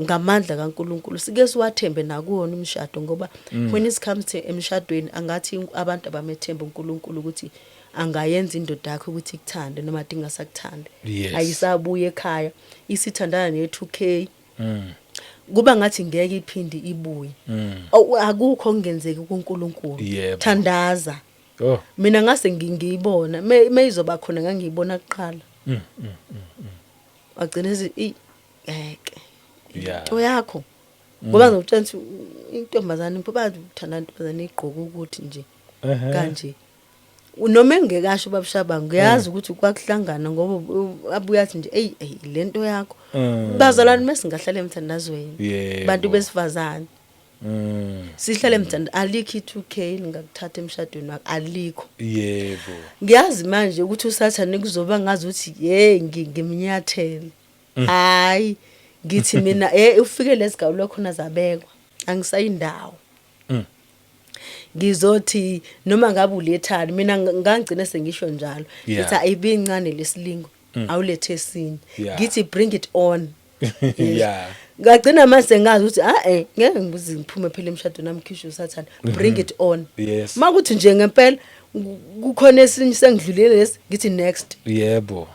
ngamandla kaNkuluNkulu sike siwathembe nakuona umshado ngoba when it comes to emshadweni angathi abantu abamethemba uNkuluNkulu ukuthi angayenza indoda yakhe ukuthi ikuthande noma dingasakuthande ayisabuye ekhaya isithandana ne2K kuba ngathi ngeke iphindi ibuye akukho ngenzeki kuNkuluNkulu thandaza. Mina ngase ngiyibona meyizoba khona ngangiyibona kuqala. Agcina ngeke into yakho ngoba ngizotshela ukuthi intombazane impela uthanda intombazane igqoka ukuthi nje kanje noma engekasho babushabangu ngiyazi ukuthi kwakuhlangana ngoba abuya athi nje lento yakho bazalwane mesingahlala emthandazweni bantu besifazane sihlale emthanda alikho i2K ngakuthatha emshadweni wakhe alikho. Yebo. Ngiyazi manje ukuthi usathane kuzoba ngazi ukuthi ngimnyathele. Hayi ngithi mina ufike lesigawulo khona zabekwa angisayindawo. Ngizothi noma ngabe ulethani mina ngangigcina sengisho njalo ngithi ayibincane lesilingo awulethe esinye ngithi bring it on. Yeah. Ngagcina mase ngazi ukuthi ngeke ngibuze ngiphume phela emshadweni namkhisho usathane bring it on. Yes. Makuthi nje ngempela kukhona esinye sengidlulile lesi ngithi next. Yebo.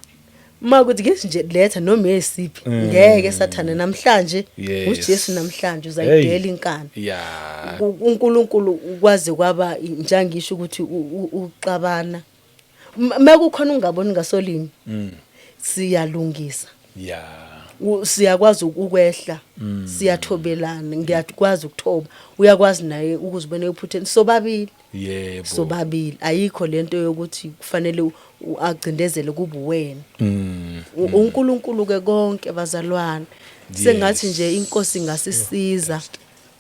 Makuthi ngithi nje letha noma esiphi ngeke sathane namhlanje uJesu namhlanje uzayidela inkani. Yeah. uNkulunkulu ukwazi kwaba njangisho ukuthi uxabana makukhona ungaboni ngasolini siyalungisa. Yeah. Siyakwazi ukwehla siyathobelana ngiyakwazi ukuthoba uyakwazi naye ukuzibona ephutheni sobabili. Yebo. Sobabili ayikho lento yokuthi kufanele agcindezele kuba wena. uNkulunkulu ke konke bazalwane sengathi nje inkosi ngasisiza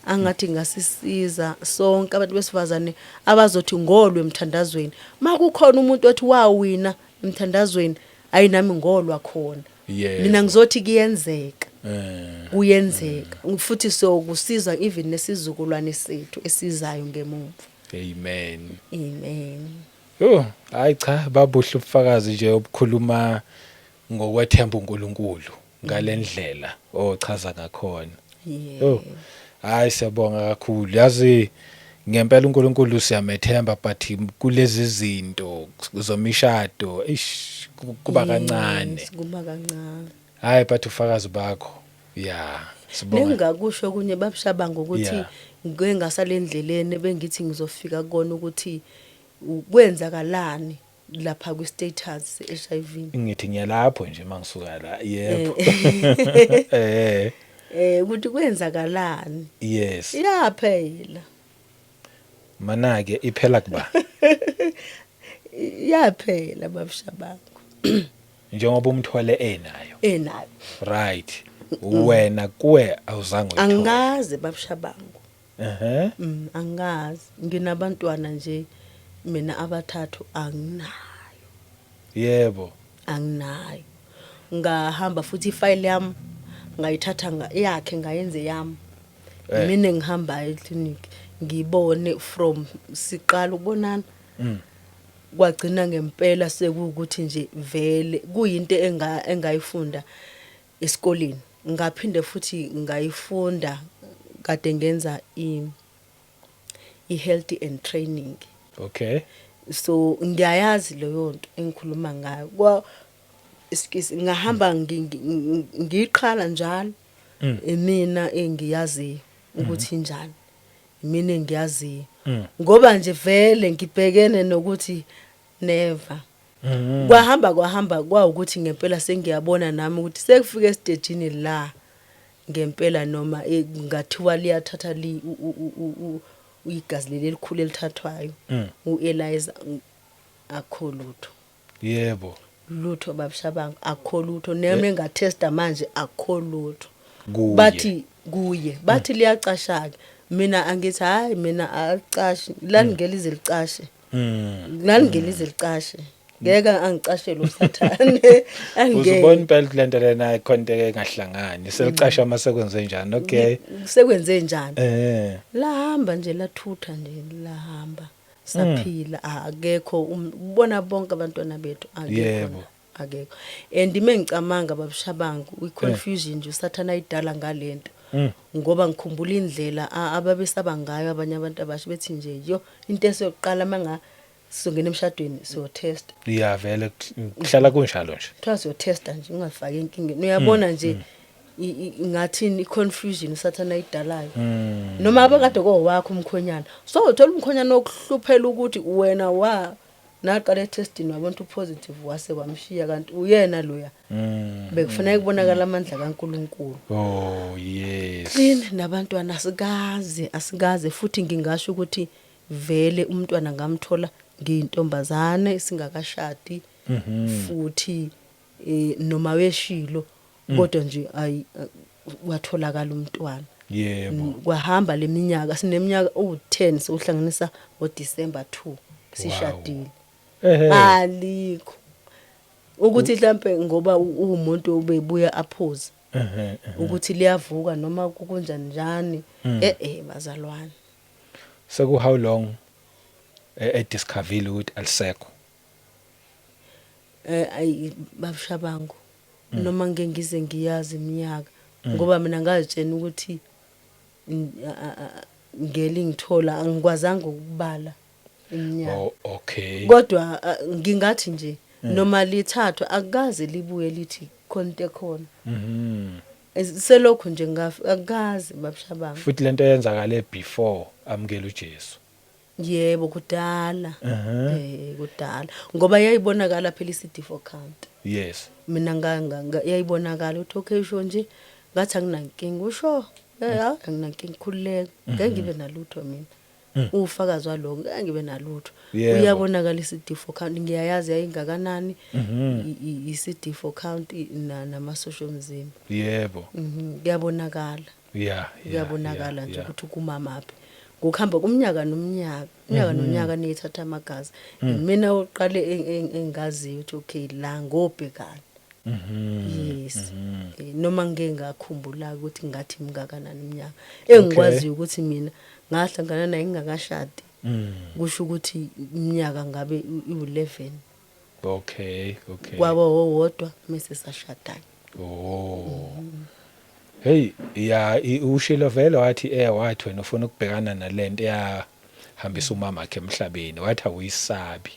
angathi ngasisiza sonke abantu besifazane abazothi ngolwe emthandazweni makukhona umuntu othi wawina emthandazweni ayinami ngolwa khona. Mina ngizothi kuyenzeka. Kuyenzeka futhi sokusiza even nesizukulwane sethu esizayo ngemuva. Amen. Amen. Hayi cha babuhle ubufakazi nje obukhuluma ngokwethemba uNkulunkulu ngalendlela ochaza ngakhona. Hayi siyabonga kakhulu. Yazi ngempela uNkulunkulu siyamethemba but kulezi zinto zomishado kuba kancane. Kuba kancane. Hayi but ufakazi bakho. Sibonga. Nengakusho kunye babushabangu ukuthi ngeke ngasale endleleni bengithi ngizofika kona ukuthi kwenzakalani lapha ku status HIV. Ngithi ngiyalapho nje mangisuka la. Yebo. Ukuthi kwenzakalani. Yes. Yaphela. Mana ke iphela kuba. Yaphela babushabangu. Njengoba umthwale enayo. Right. Wena kuwe awuzange uthola. Angazi babushabangu. Angazi. Nginabantwana nje mina abathathu Yebo. anginayo ngahamba futhi ifile yami ngayithatha yakhe ngayenze yami mina engihamba eclinic ngibone from siqala ukubonana kwagcina ngempela sekuukuthi nje vele kuyinto engayifunda esikoleni ngaphinde futhi ngayifunda kade ngenza i-health and training. Okay. So ngiyayazi leyo nto engikhuluma ngayo kwa ngahamba ngiqhala njalo mina engiyazi ukuthi njani mina engiyazi ngoba nje vele ngibhekene nokuthi never kwahamba kwa ukuthi ngempela sengiyabona nami ukuthi sekufika estagini la ngempela noma ngathiwa liyathatha igazi lelikhulu elithathwayo uEliza akho lutho. Yebo. Lutho babushabangu akho lutho noma engatesta manje akho lutho. Bathi liyacashaka mina angithi hayi mina alicashi langelize licashe langelize licashe ngeke angicashele usathane uzibona impela lento lena ikhonto engahlangani selicasha masekwenze njani. Okay, sekwenze njani lahamba nje lathutha nje lahamba saphila akekho ubona bonke abantwana bethu akekho akekho and mengicamanga babushabangu iconfusion nje usathana idala ngalento ngoba ngikhumbula indlela ababesaba ngayo abanye abantu abasha bethi nje yo into esiyoqala manga sizongena emshadweni so test vele kuhlala kunjalo nje kuthiwa so testa nje ungafaki inkingeni uyabona nje ngathini iconfusion usathana idalayo noma abakade kowakho umkhonyana so uthola umkhonyana okuhluphela ukuthi wena naqala testing wabona positive wase wamshiya kanti uyena loya bekufanele kubonakala amandla kaNkuluNkulu. Oh yes. Yini nabantwana asikaze futhi ngingasho ukuthi vele umntwana ngamthola ngiyintombazane singakashadi futhi noma weshilo kodwa nje watholakala umntwana. Yebo. Kwahamba leminyaka sineminyaka 10 sohlanganisa ngoDecember 2 sishadile. Alikho ukuthi mhlambe ngoba umuntu ubebuya aphuze ukuthi liyavuka noma kunjani njani bazalwane. So how long discovery ukuthi alisekho? Babushabangu noma ngeke ngize ngiyazi iminyaka ngoba mina ngazitshena ukuthi ngeli ngithola angikwazanga ukubala iminyaka. Oh okay. Kodwa ngingathi nje noma lithathwa akukaze libuye lithi konke khona. Selokho nje akukaze babushabangu. Futhi lento yenzakale before amukela uJesu. Yebo kudala. Kudala ngoba yayibonakala phela iCD4 count. Yes. Mina yayibonakala ukuthi okay sho nje ngathi anginankinga usho anginankinga khuleka ngeke ngibe nalutho mina. Ufakazi waloko ngeke ngibe nalutho. Uyabonakala iCD4 count ngiyayazi yayingakanani iCD4 count nama social mzimba. Yebo. Kuyabonakala. Kuyabonakala nje ukuthi kumamaphi. Ngokuhamba kumnyaka nonyaka niyithatha amagazi mina uqale engaziyo ukuthi okay la ngobhekana yes noma ngeke ngakhumbula ukuthi ngathi imgakanani iminyaka engikwazi ukuthi mina ngahlangana naye ngingakashadi kusho ukuthi iminyaka ngabe u11. Okay kwabo wodwa mase sashadana. Hey ushilo vele wathi wathi wena ufuna ukubhekana nalento yahambisa umama wakhe emhlabeni wathi awuyisabi.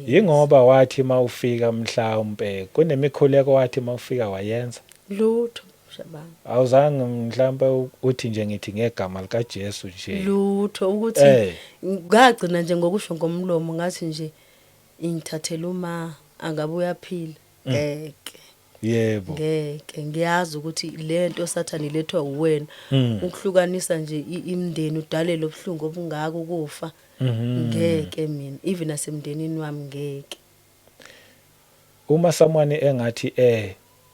Yingoba wathi mawufika mhlawumbe kunemikhuleko wathi mawufika wayenza lutho shabanga. Awuzange mhlawumbe uthi nje ngithi ngegama lika Jesu nje lutho ukuthi ngagcina nje ngokusho ngomlomo ngathi nje ingithathela uma angabe uyaphila ngeke. Yebo. Ngeke ngiyazi ukuthi lento sathani lethwa uwena ukuhlukanisa nje imindeni udalele obuhlungu obungaka ukufa ngeke mina even nasemndenini wami ngeke. Uma someone engathi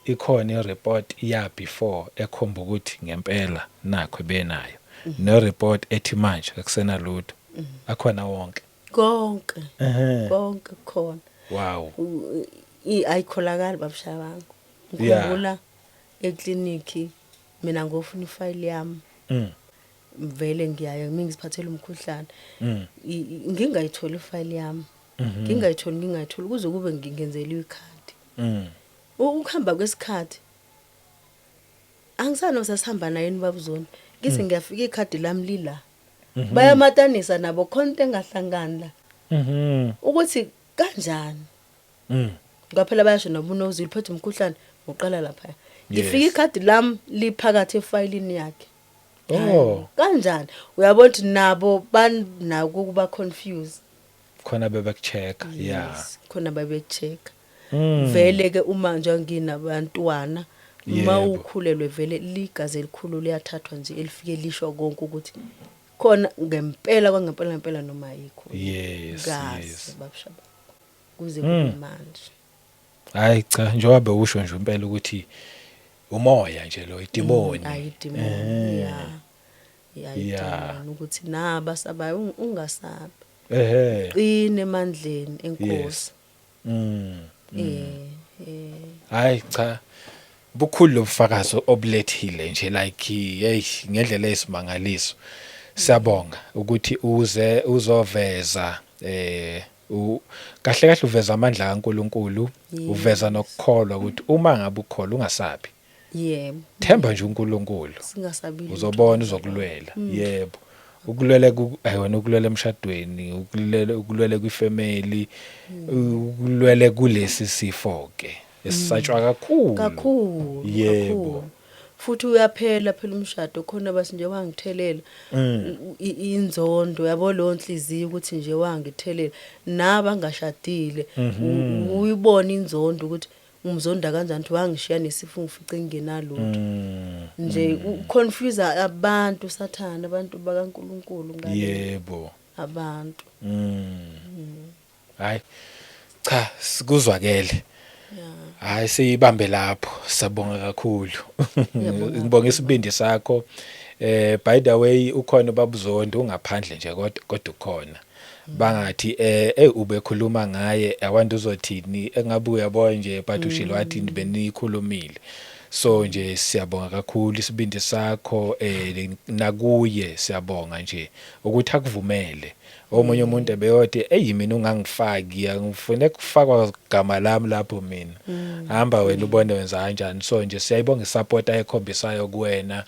ikhona ireport ya before ekhomba ukuthi ngempela nakho benayo no report ethi manje akusena lutho akhona wonke konke Ehhe. konke khona Wow. ayikholakali babusha bangu Yeah. ngikhumbula ekliniki mina ngofuna ifile yami Mm. vele ngiyaye ngiziphathele umkhuhlane Mm. ngingayithola ifile yami ngingayitholi kuze kube ngingenzeliwe ikhadi Mm. ukuhamba kwesikhathi angisano sasihamba naye babuzoni ngise ngiyafika ikhadi lami lila bayamatanisa nabo khonto engahlangani la Mhm. ukuthi kanjani Mm. ngaphela bayasho nobunozi liphethe umkhuhlane uqala lapha ngifika Yes. ikhadi lami liphakathi efayilini yakhe Oh, kanjani uyabona ukuthi nabo banako ukuba confused khona bebekucheck. Yeah. Yes, khona babecheck Mm. vele ke uma nje nginabantwana uma Yebo. ukhulelwe vele ligazi elikhulu liyathathwa nje elifike lisho konke ukuthi khona ngempela noma ayikho Yes, gazi yes. babshaba kuze kube manje Hayi cha, njengoba usho nje impela ukuthi umoya nje lo idimoni. ayidimoni Yeah. idimoni ukuthi naba sabayo ungasabi Ehhe. qine emandleni enkosi Yes. Mm. eh Hayi cha. Bukhulu lobufakazi obulethile nje like hey ngendlela esimangaliso. Siyabonga ukuthi uzoveza kahle kahle uveza amandla kaNkuluNkulu, uveza nokukholwa ukuthi uma ngabe ukholwa ungasabi. yebo Themba nje uNkulunkulu. singasabili Uzobona uzokulwela. Yebo. Ukulwela ayona ukulwela emshadweni, ukulwela kwifamily, ukulwela kulesi sifo ke. Esisatshwa kakhulu. kakhulu Yebo. futhi uyaphela phela umshado khona basi nje wangithelela inzondo yabo lo nhliziyo ukuthi nje wangithelela naba ngashadile uyibona inzondo ukuthi umzonda kanjani ukuthi wangishiya nesifo ngifice ngingenalutho nje confuse abantu sathana abantu bakaNkuluNkulu ngale Yebo. abantu Hayi cha sikuzwakele. Hayi siyibambe lapho sabonga kakhulu. Ngibonga isibindi sakho. By the way ukhona babuzondo ungaphandle nje kodwa ukhona. Bangathi ubekhuluma ngaye awantu uzothini engabe uyabona nje but ushilo wathi benikhulumile. So nje siyabonga kakhulu isibindi sakho nakuye siyabonga nje ukuthi akuvumele. Omunye umuntu ebeyode mina ungangifaki ngifune kufakwa igama lami lapho mina hamba wena ubone wenza kanjani so nje siyayibonga isupport ayikhombisayo kuwena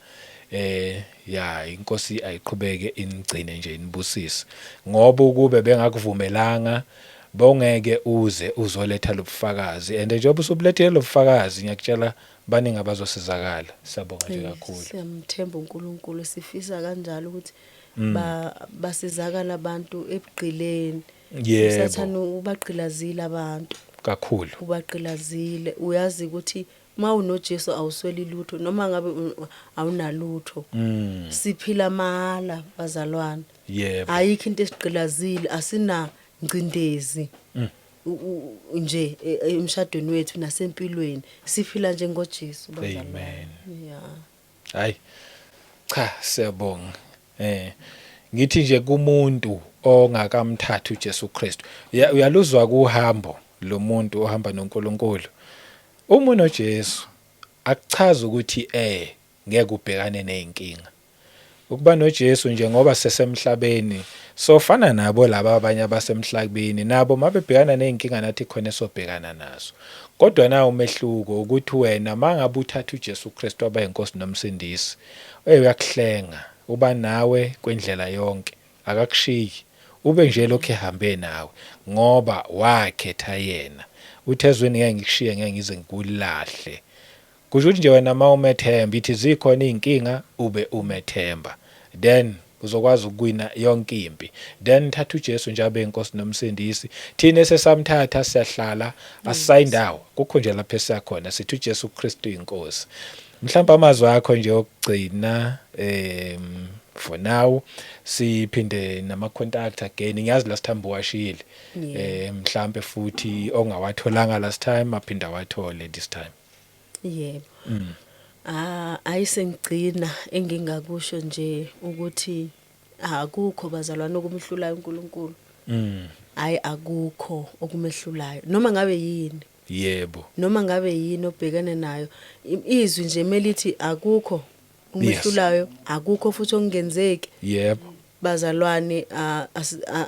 inkosi ayiqhubeke inigcine nje inibusise ngoba ukube bengakuvumelanga bongeke uzoletha lobufakazi and njengoba usubulethile lobufakazi ngiyakutshela baningi abazosizakala siyabonga nje kakhulu siyamthemba uNkulunkulu sifisa kanjalo ukuthi basizakala abantu ebugqileni usathana ubaqilazile abantu kakhulu ubaqilazile uyazi ukuthi mawunoJesu awusweli lutho noma ngabe awunalutho siphila mala bazalwane yebo ayikho into esiqilazile asina ngcindezi nje emshadweni wethu nasempilweni siphila njengoJesu bazalwane hayi cha siyabonga ngithi nje kumuntu ongakamthatha uJesu Kristu uyaluzwa kuhambo lo muntu ohamba noNkulunkulu uma noJesu akuchaza ukuthi ngeke ubhekane nezinkinga ukuba noJesu nje ngoba sesemhlabeni sofana nabo laba abanye abasemhlabeni nabo mabebhekana nezinkinga nathi khona esobhekana nazo kodwa na umehluko ukuthi wena mangabe uthatha uJesu Kristu abayinkosi nomsindisi uyakuhlenga uba nawe kwendlela yonke akakushiyi ube nje lokho ehambe nawe ngoba wakhetha yena uthezweni ngeke ngikushiye ngeke ngize ngikulahle kusho ukuthi nje wena mawumethemba ithi zikhona izinkinga ube umethemba then uzokwazi ukuwina yonke impi then thatha uJesu nje abe inkosi nomsindisi thina sesamthatha siyahlala asayindawo kukho nje lapha esiyakhona sithi uJesu Kristu inkosi mhlawumbe amazwi akho nje okugcina for now siphinde nama contact again ngiyazi last time buwashile mhlawumbe futhi ongawatholanga last time aphinda wathole this time yebo ayisengcina engingakusho nje ukuthi akukho bazalwane okumhlulayo uNkulunkulu hayi akukho okumehlulayo noma ngabe yini. Yebo. Noma ngabe yini obhekene nayo izwi nje melithi akukho umehlulayo akukho futhi okungenzeki. Yebo. Bazalwane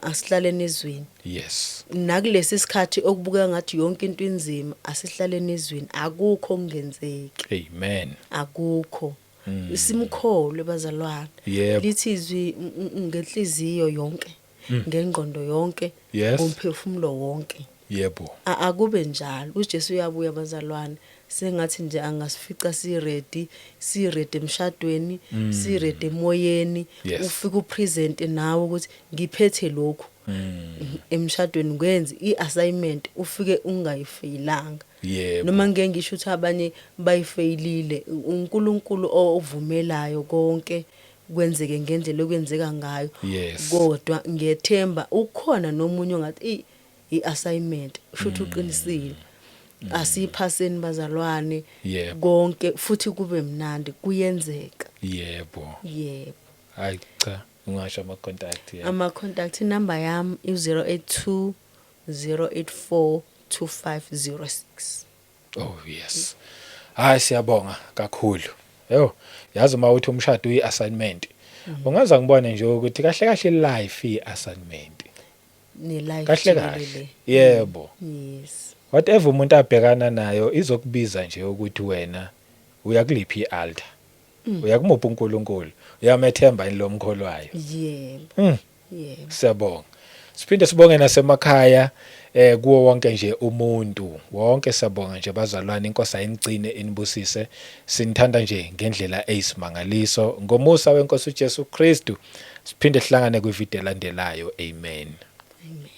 asihlaleni ezweni. Yes. Nakulesi sikhathi okubuka ngathi yonke into inzima asihlaleni ezweni akukho okungenzeki. Amen. Akukho. Simkholwe bazalwane. Yebo. Lithi izwi ngenhliziyo yonke, ngengqondo yonke, Yes. ngomphefumulo wonke. Yebo. Akube njalo. uJesu uyabuya bazalwane. Sengathi nje angasifica si-ready emshadweni, si-ready emoyeni, Yes. ufika upresent nawe ukuthi ngiphethe lokhu. Emshadweni ngwenze i-assignment ufike ungayifeyilanga. Yebo. Noma ngeke ngisho ukuthi abanye bayifeyilile, uNkulunkulu ovumelayo konke kwenzeke ngendlela okwenzeka ngayo. Yes. Kodwa ngiyethemba ukhona nomunye ongathi i-assignment futhi uqinisile. Asiphaseni bazalwane Yebo. konke futhi kube mnandi kuyenzeka. Yebo. Yebo. Hayi cha, ungasho ama contact yebo. Ama contact number yami i-082 084 2506. Oh yes. Hayi siyabonga kakhulu. Yho, yazi uma uthi umshado uyi-assignment. Ungaza ngibone nje ukuthi kahle kahle life i-assignment. Ne life Kahle kahle. Yebo. Yes. Whatever umuntu abhekana nayo izokubiza nje ukuthi wena uyakuliphi i-altar. Uyakumupha uNkulunkulu. Uyamethemba ini lo mkholwayo. Yebo. Yebo. Siyabonga. Siphinde sibonge nasemakhaya kuwo wonke nje umuntu. Wonke siyabonga nje bazalwane inkosi ayinigcine inibusise. Sinithanda nje ngendlela eyisimangaliso. Ngomusa weNkosi uJesu Kristu. Siphinde sihlangane kwivideo elandelayo. Amen. Amen.